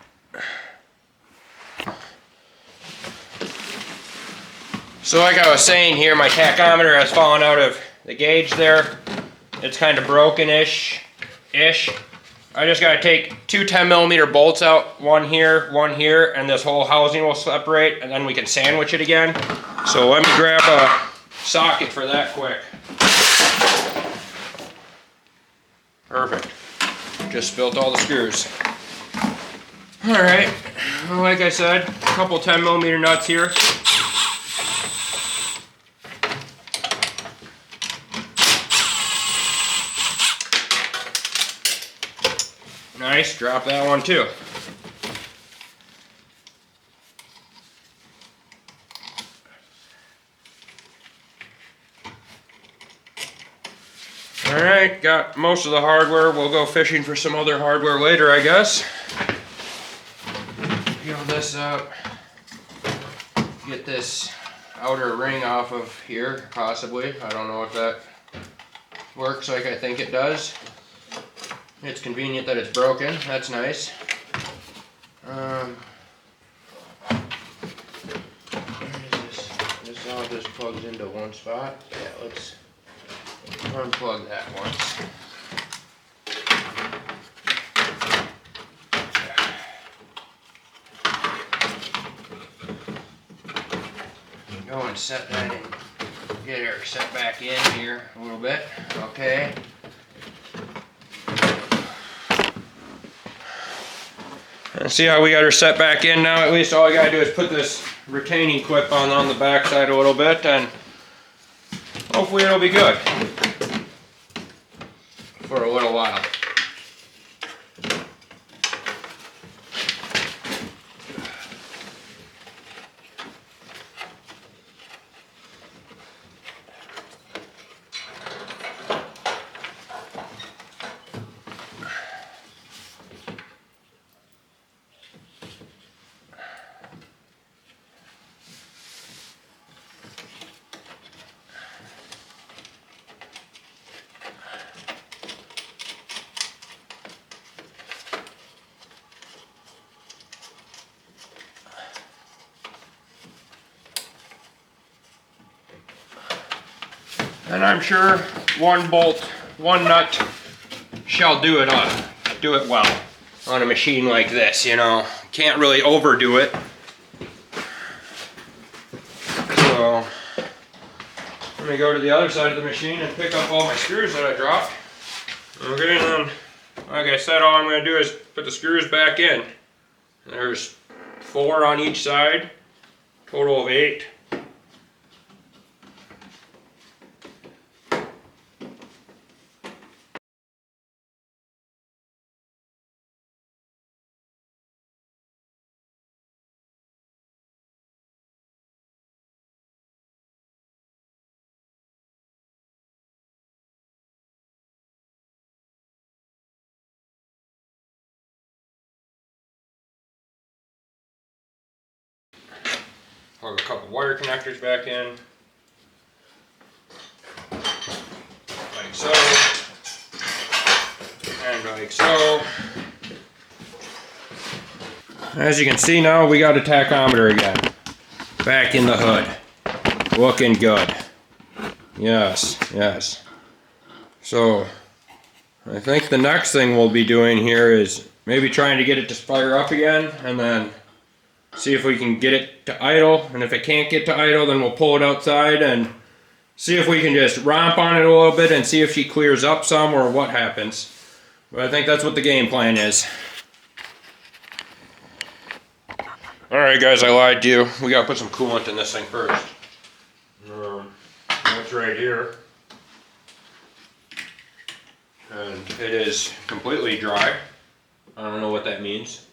So like I was saying here, my tachometer has fallen out of the gauge there. It's kind of broken-ish. I just gotta take two 10mm bolts out, one here, and this whole housing will separate, and then we can sandwich it again. So let me grab a socket for that quick. Perfect. Just spilled all the screws. Alright, like I said, a couple 10mm nuts here. Nice, drop that one too. Alright, got most of the hardware. We'll go fishing for some other hardware later, I guess. Peel this up. Get this outer ring off of here, possibly. I don't know if that works like I think it does. It's convenient that it's broken. That's nice. Where is this? This all just plugs into one spot. Yeah, let's unplug that once. Go and set that in. Get her set back in here a little bit. Okay. And see how we got her set back in now? At least all I gotta do is put this retaining clip on the back side a little bit, and hopefully it'll be good for a little while. And I'm sure one bolt, one nut shall do it well on a machine like this, you know. Can't really overdo it. So let me go to the other side of the machine and pick up all my screws that I dropped. Okay, and then, like I said, all I'm going to do is put the screws back in. There's 4 on each side, total of 8. Plug a couple wire connectors back in, like so, and like so. As you can see now, we got a tachometer again, back in the hood, looking good. Yes, yes. So, I think the next thing we'll be doing here is maybe trying to get it to fire up again, and then see if we can get it to idle, and if it can't get to idle, then we'll pull it outside and see if we can just romp on it a little bit and see if she clears up some or what happens. But I think that's what the game plan is. Alright guys, I lied to you. We gotta put some coolant in this thing first. That's right here. And it is completely dry. I don't know what that means.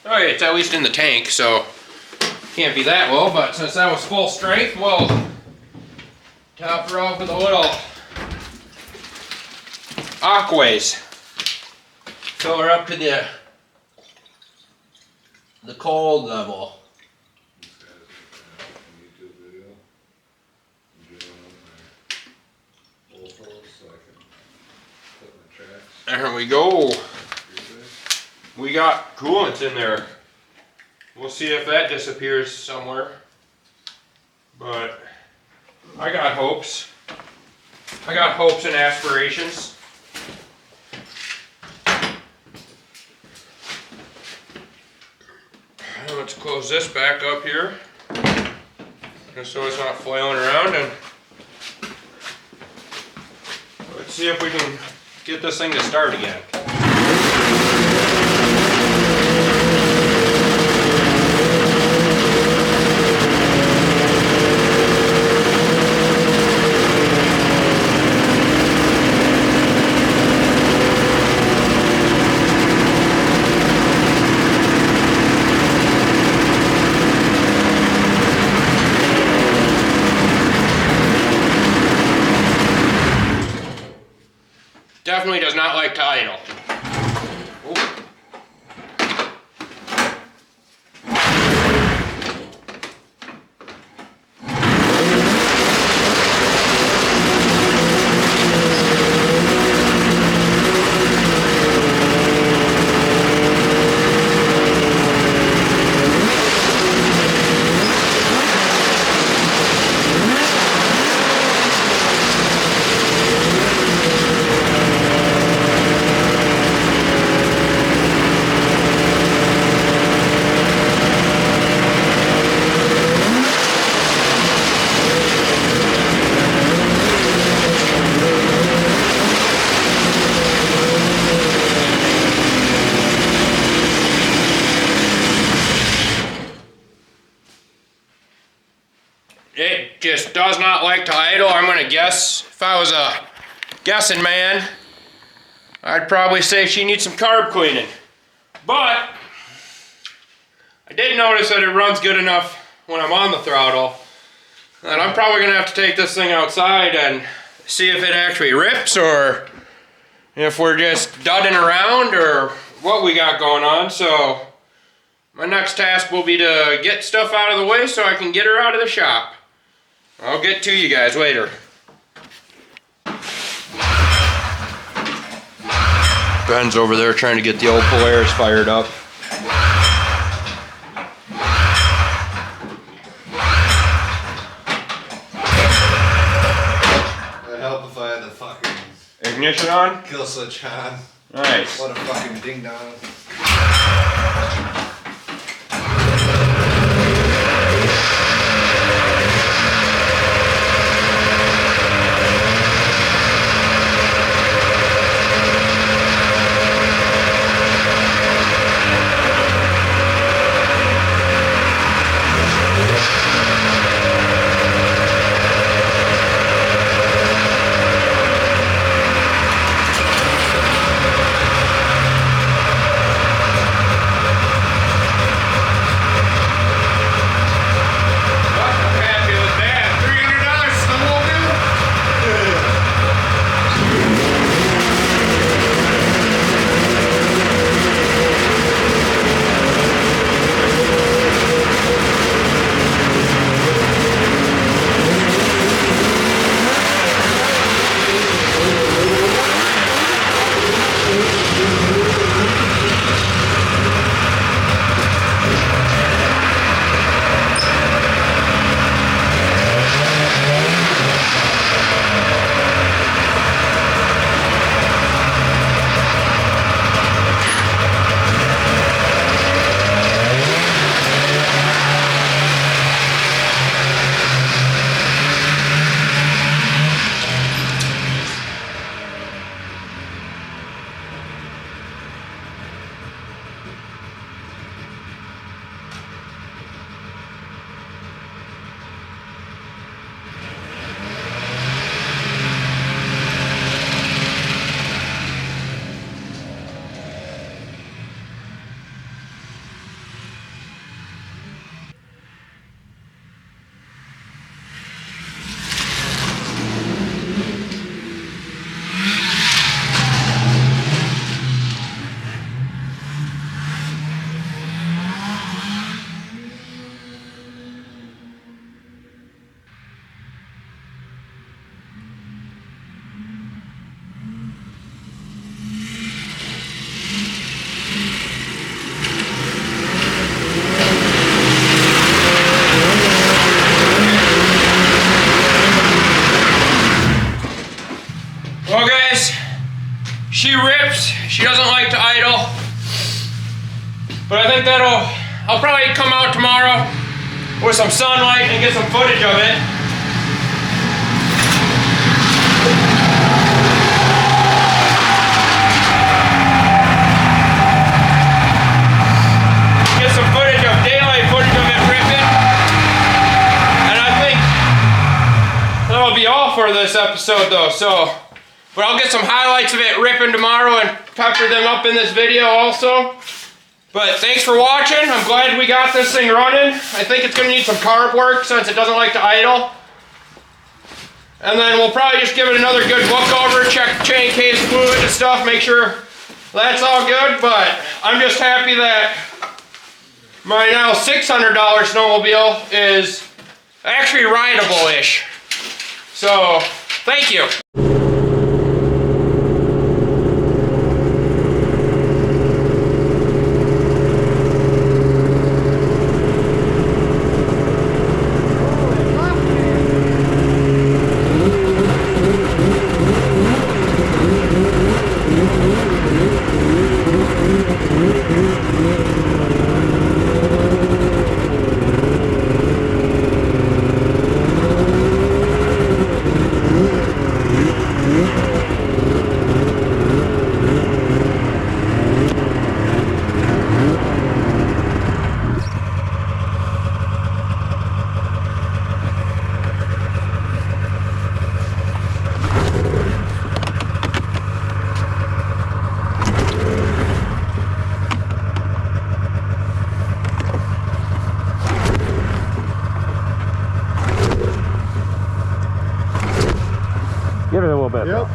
Oh yeah, it's at least in the tank, so can't be that low, but since that was full strength, we'll top her off with a little aquays. Fill her up to the cold level. There we go. We got coolant in there. We'll see if that disappears somewhere. But I got hopes. I got hopes and aspirations. And let's close this back up here, just so it's not flailing around, and let's see if we can get this thing to start again. definitely does not like to idle. Ooh. It just does not like to idle. I'm gonna guess, if I was a guessing man, I'd probably say she needs some carb cleaning. But I did notice that it runs good enough when I'm on the throttle that I'm probably gonna have to take this thing outside and see if it actually rips, or if we're just dudding around, or what we got going on. So my next task will be to get stuff out of the way so I can get her out of the shop. I'll get to you guys later. Ben's over there trying to get the old Polaris fired up. It'd help if I had the fucking Ignition on? kill switch on. Nice. What a fucking ding dong. Well guys, she rips, she doesn't like to idle, but I think I'll probably come out tomorrow with some sunlight and get some footage of it. Get some footage of daylight footage of it ripping, and I think that'll be all for this episode though, but I'll get some highlights of it ripping tomorrow and pepper them up in this video also. But thanks for watching. I'm glad we got this thing running. I think it's going to need some carb work since it doesn't like to idle. And then we'll probably just give it another good look over, check the chain case fluid and stuff, make sure that's all good. But I'm just happy that my now $600 snowmobile is actually rideable-ish. So, thank you. Give it a little bit. Yep.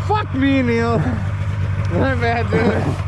Fuck me, Neil. My bad, dude.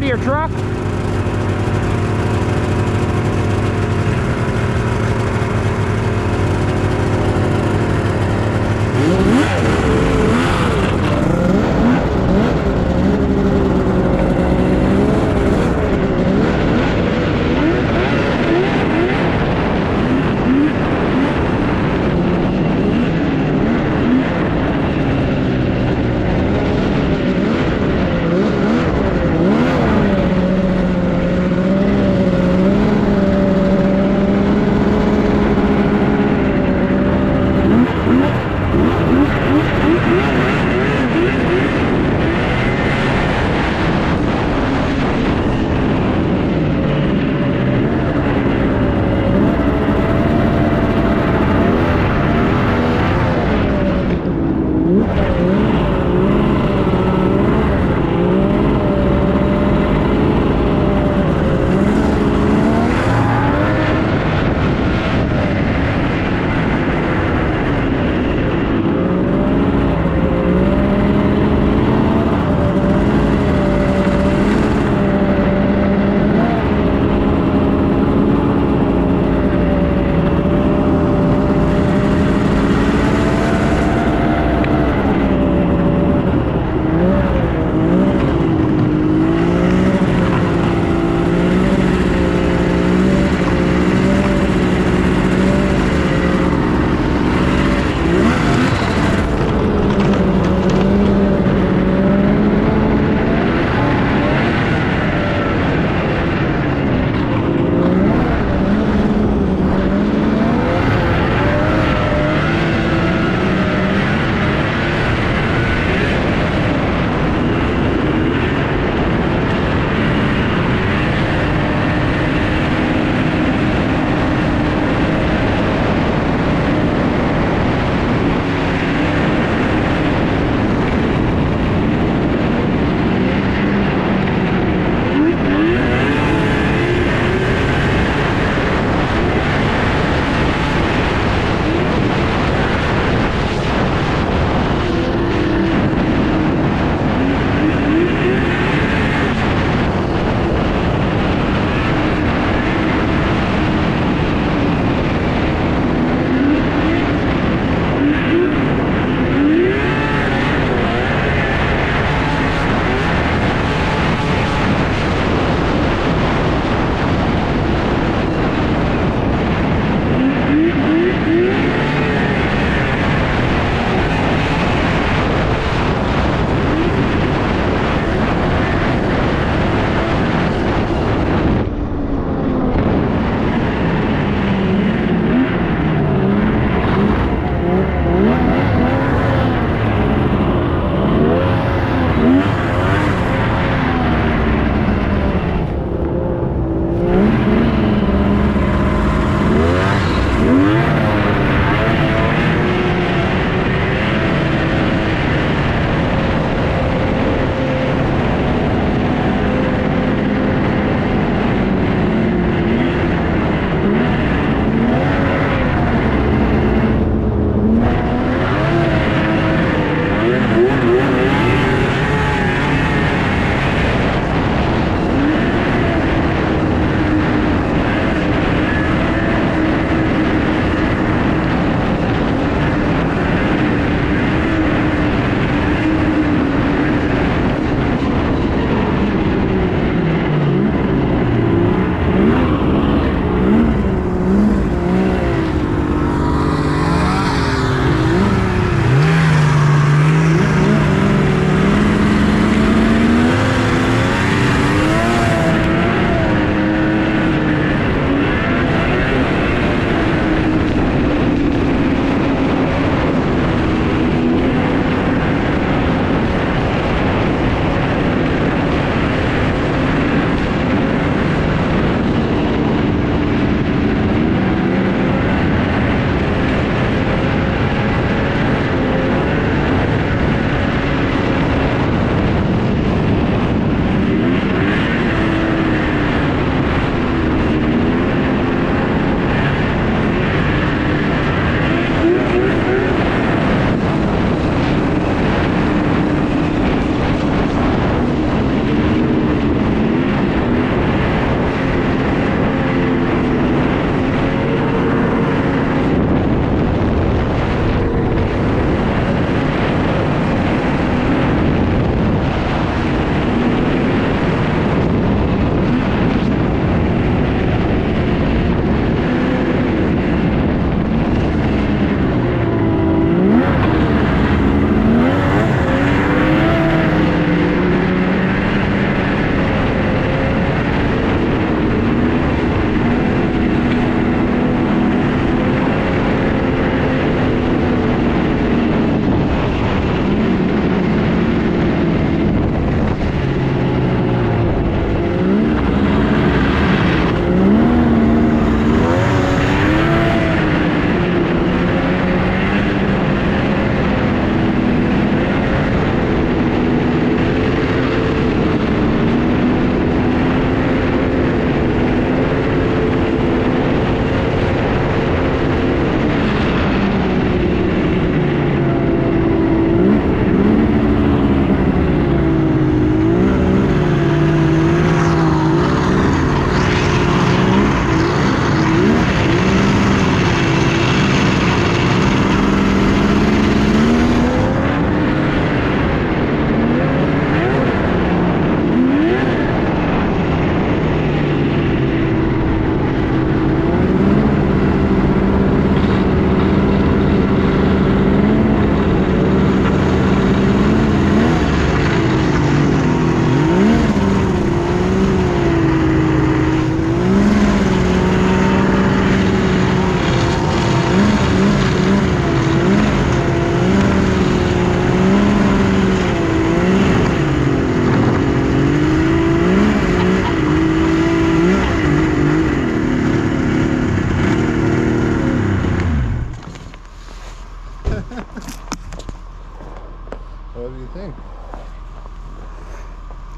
To your truck.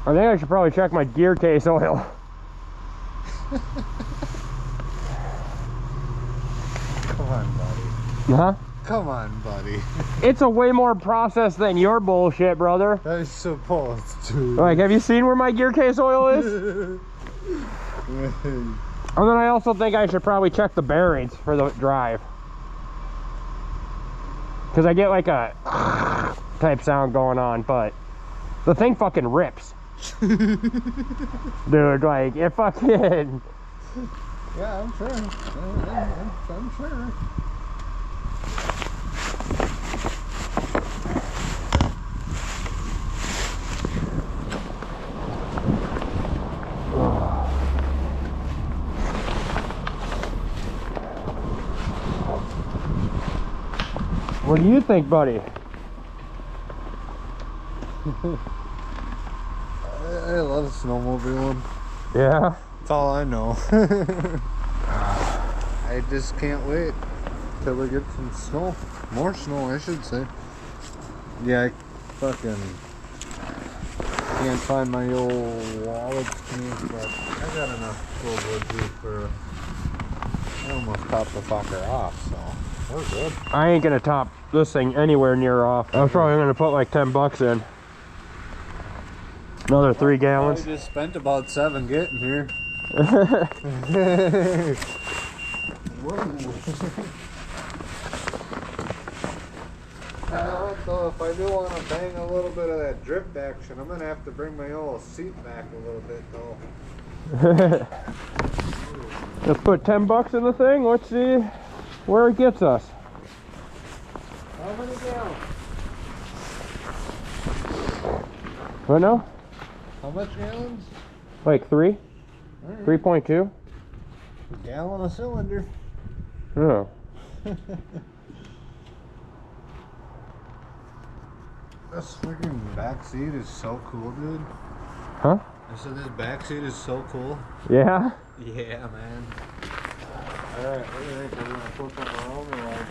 I think I should probably check my gear case oil. Come on, buddy. Huh? Come on, buddy. It's a way more process than your bullshit, brother. I supposed to. Like, have you seen where my gear case oil is? And then I also think I should probably check the bearings for the drive. Because I get like a type sound going on, but the thing fucking rips. Dude, like, it fucking... Yeah, I'm sure. I'm sure. What do you think, buddy? I love snowmobiling. Yeah? That's all I know. I just can't wait till we get some snow. More snow, I should say. Yeah, I fucking can't find my old wallet keys, but I got enough gold wood here for... I almost topped the fucker off, so we're good. I ain't gonna top this thing anywhere near off. I was probably gonna put like 10 bucks in. Another 3 gallons. I just spent about 7 getting here. So if I do want to bang a little bit of that drift action, I'm gonna have to bring my old seat back a little bit though. Let's put 10 bucks in the thing. Let's see where it gets us. How many gallons? What now? How much gallons? Like 3? Right. 3.2? A gallon a cylinder. Oh. This freaking back seat is so cool, dude. Huh? I said this back seat is so cool. Yeah? Yeah, man. Alright, what do you think? We're gonna flip them around or like...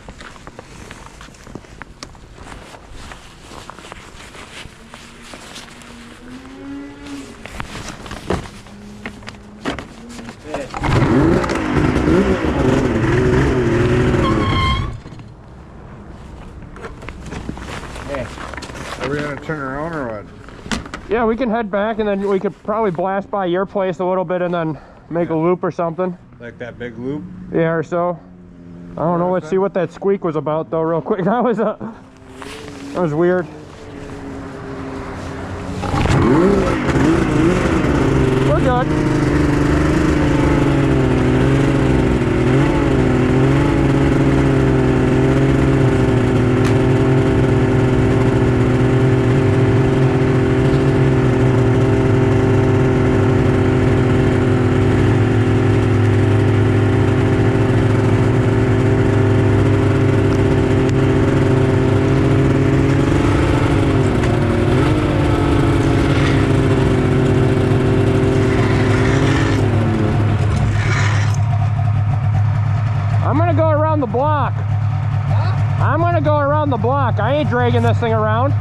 Are we gonna turn around or what? Yeah, we can head back and then we could probably blast by your place a little bit and then make a loop or something. Like that big loop? Yeah, or so. I don't know. Let's see what that squeak was about though real quick. That was weird. We're good. I'm gonna go around the block. Huh? I'm gonna go around the block. I ain't dragging this thing around.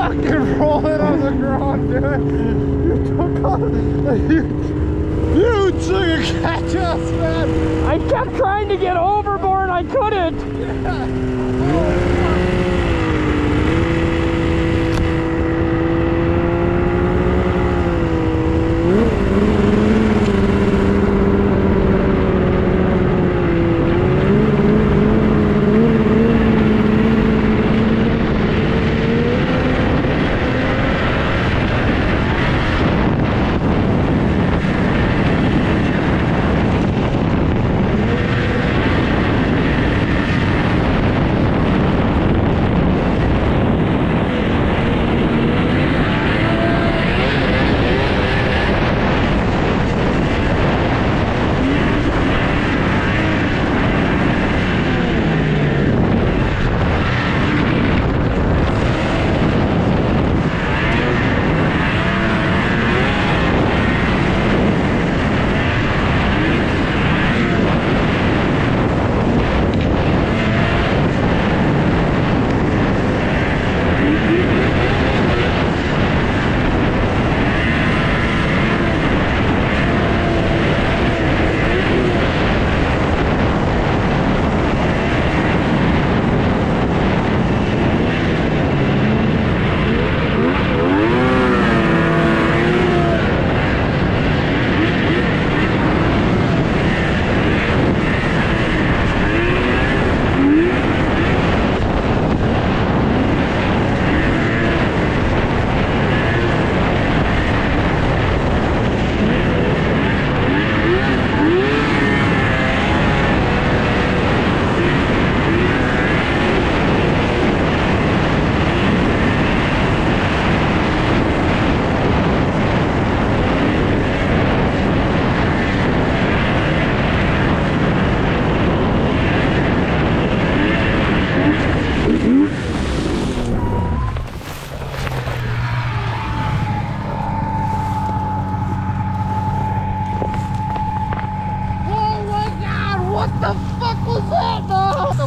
fucking rolling on the ground, dude. You took off. You took a catch us, man. I kept trying to get overboard, I couldn't.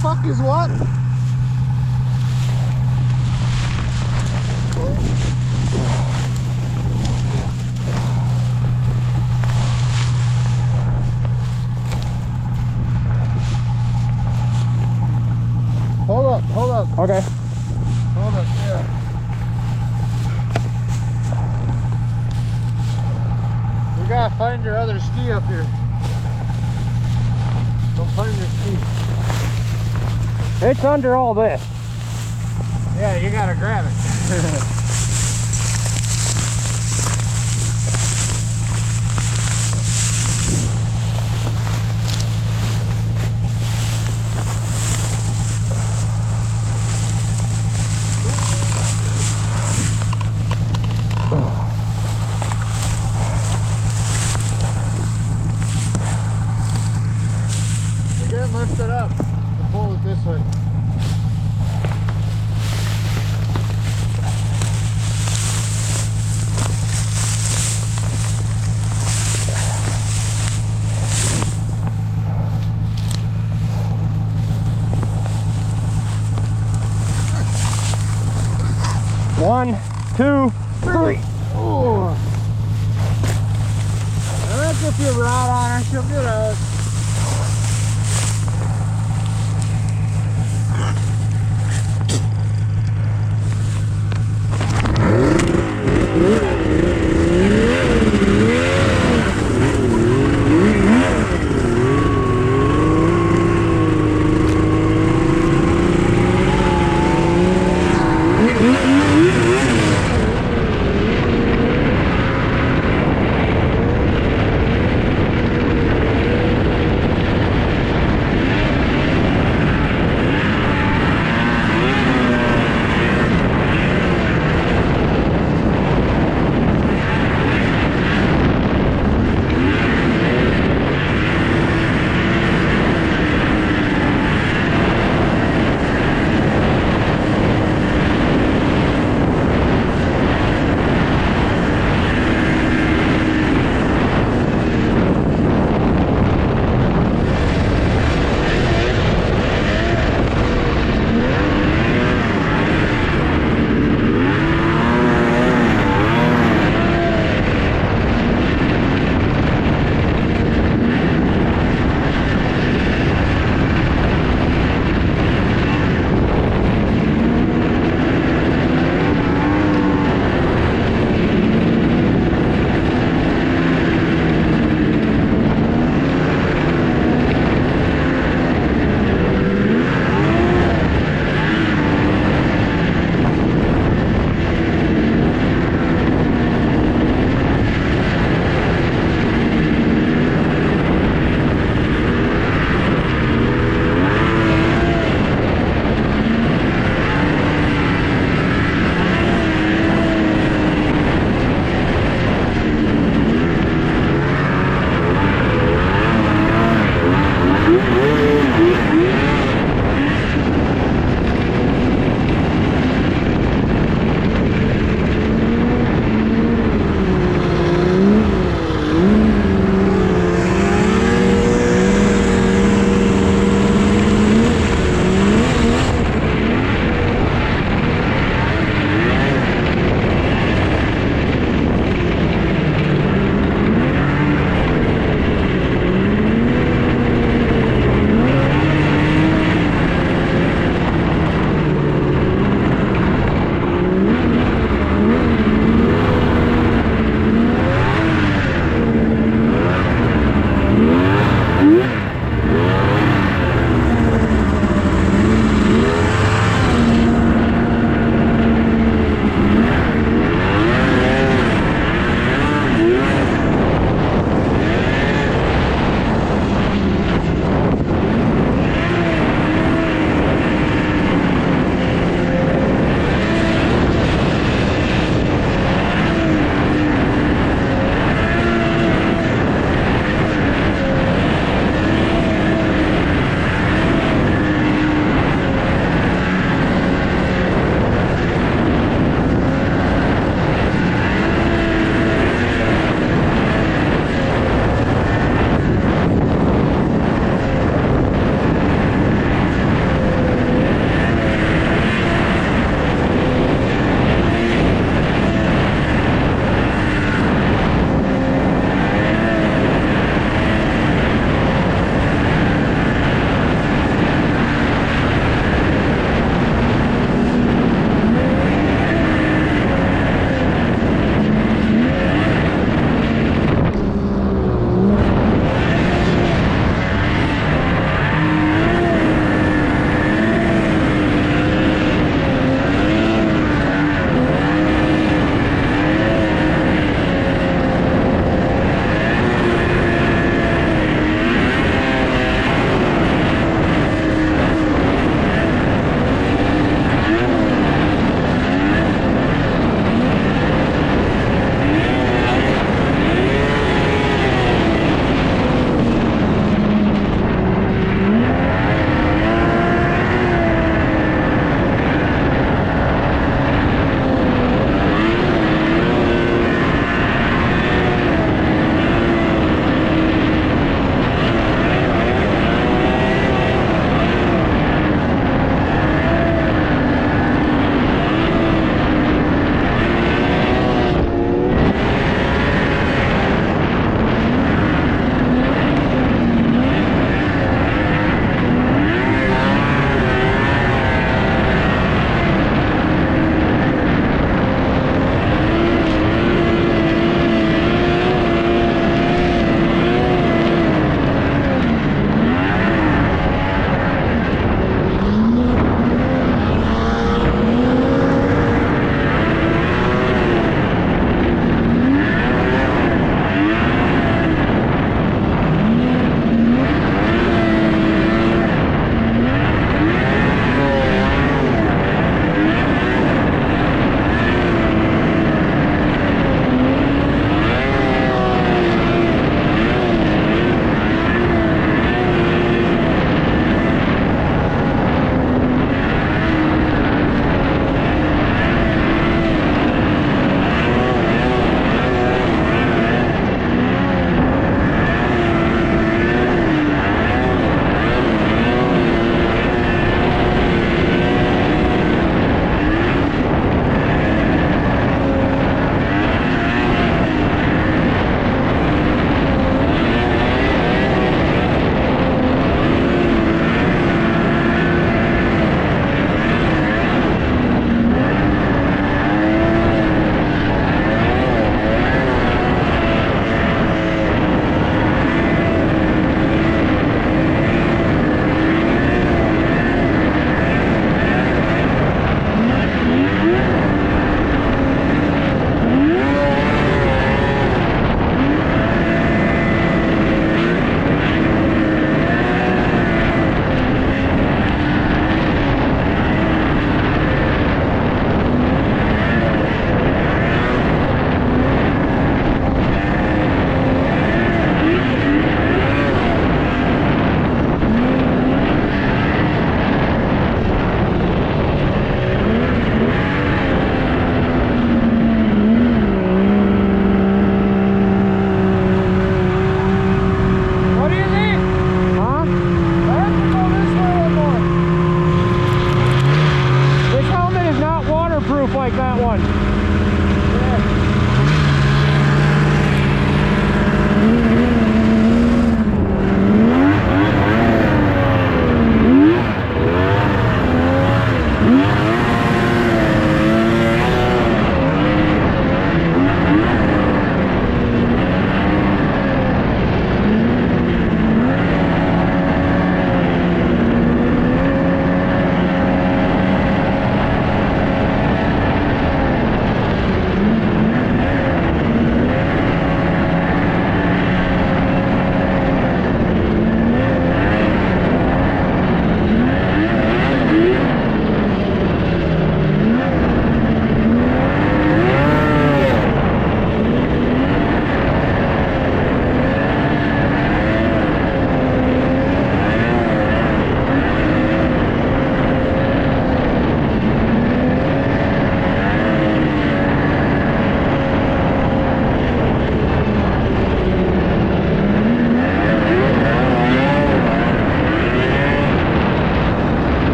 Fuck is what? Hold up. Okay. Hold up, yeah. We gotta find your other ski up here. Don't find your ski. It's under all this. Yeah, you gotta grab it. Again, lift it up and pull it this way. One, two, three. Oh. That's if you ride on her, she'll get out.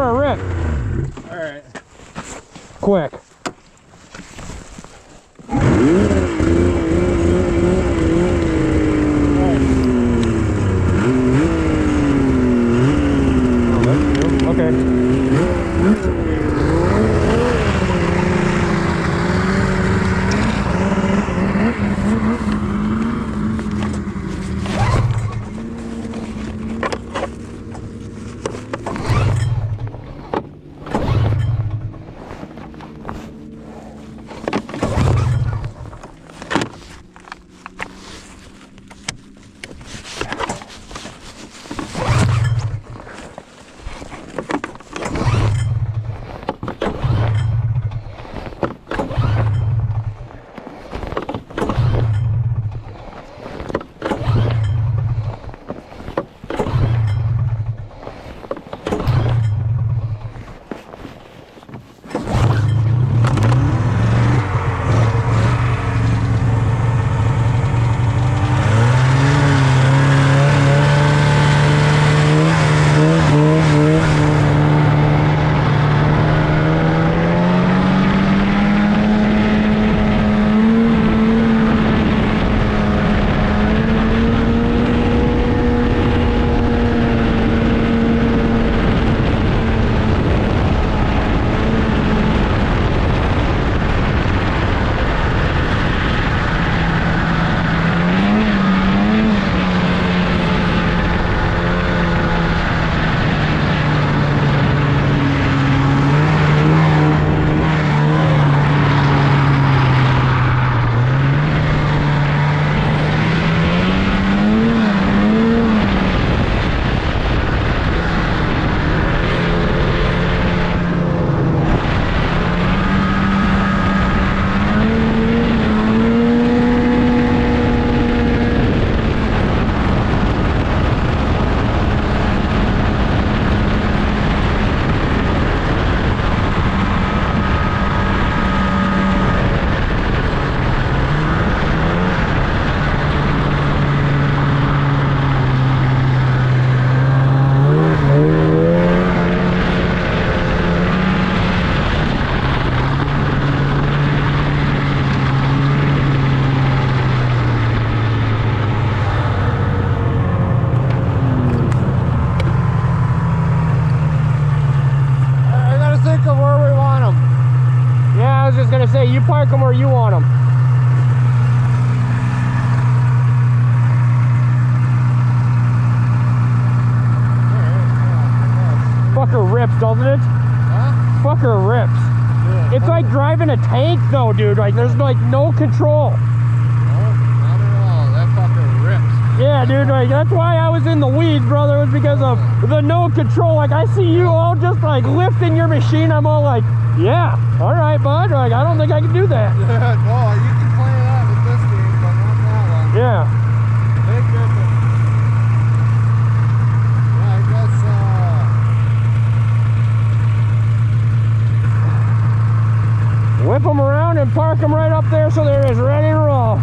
a rip. Alright. Quick. Say you park them where you want them. Fucker rips, doesn't it? Huh? Fucker rips. Yeah, it's like driving a tank though, dude. Like there's like no control. No, not at all. That fucker rips. Yeah, dude, like that's why I was in the weeds, brother, was because of the no control. Like I see you all just like lifting your machine, I'm all like, yeah, all right, bud. Like, I don't think I can do that. Yeah, no, you can play that with this game, but not that one. Yeah. Big difference. Yeah, I guess, Whip them around and park them right up there so they're just ready to roll.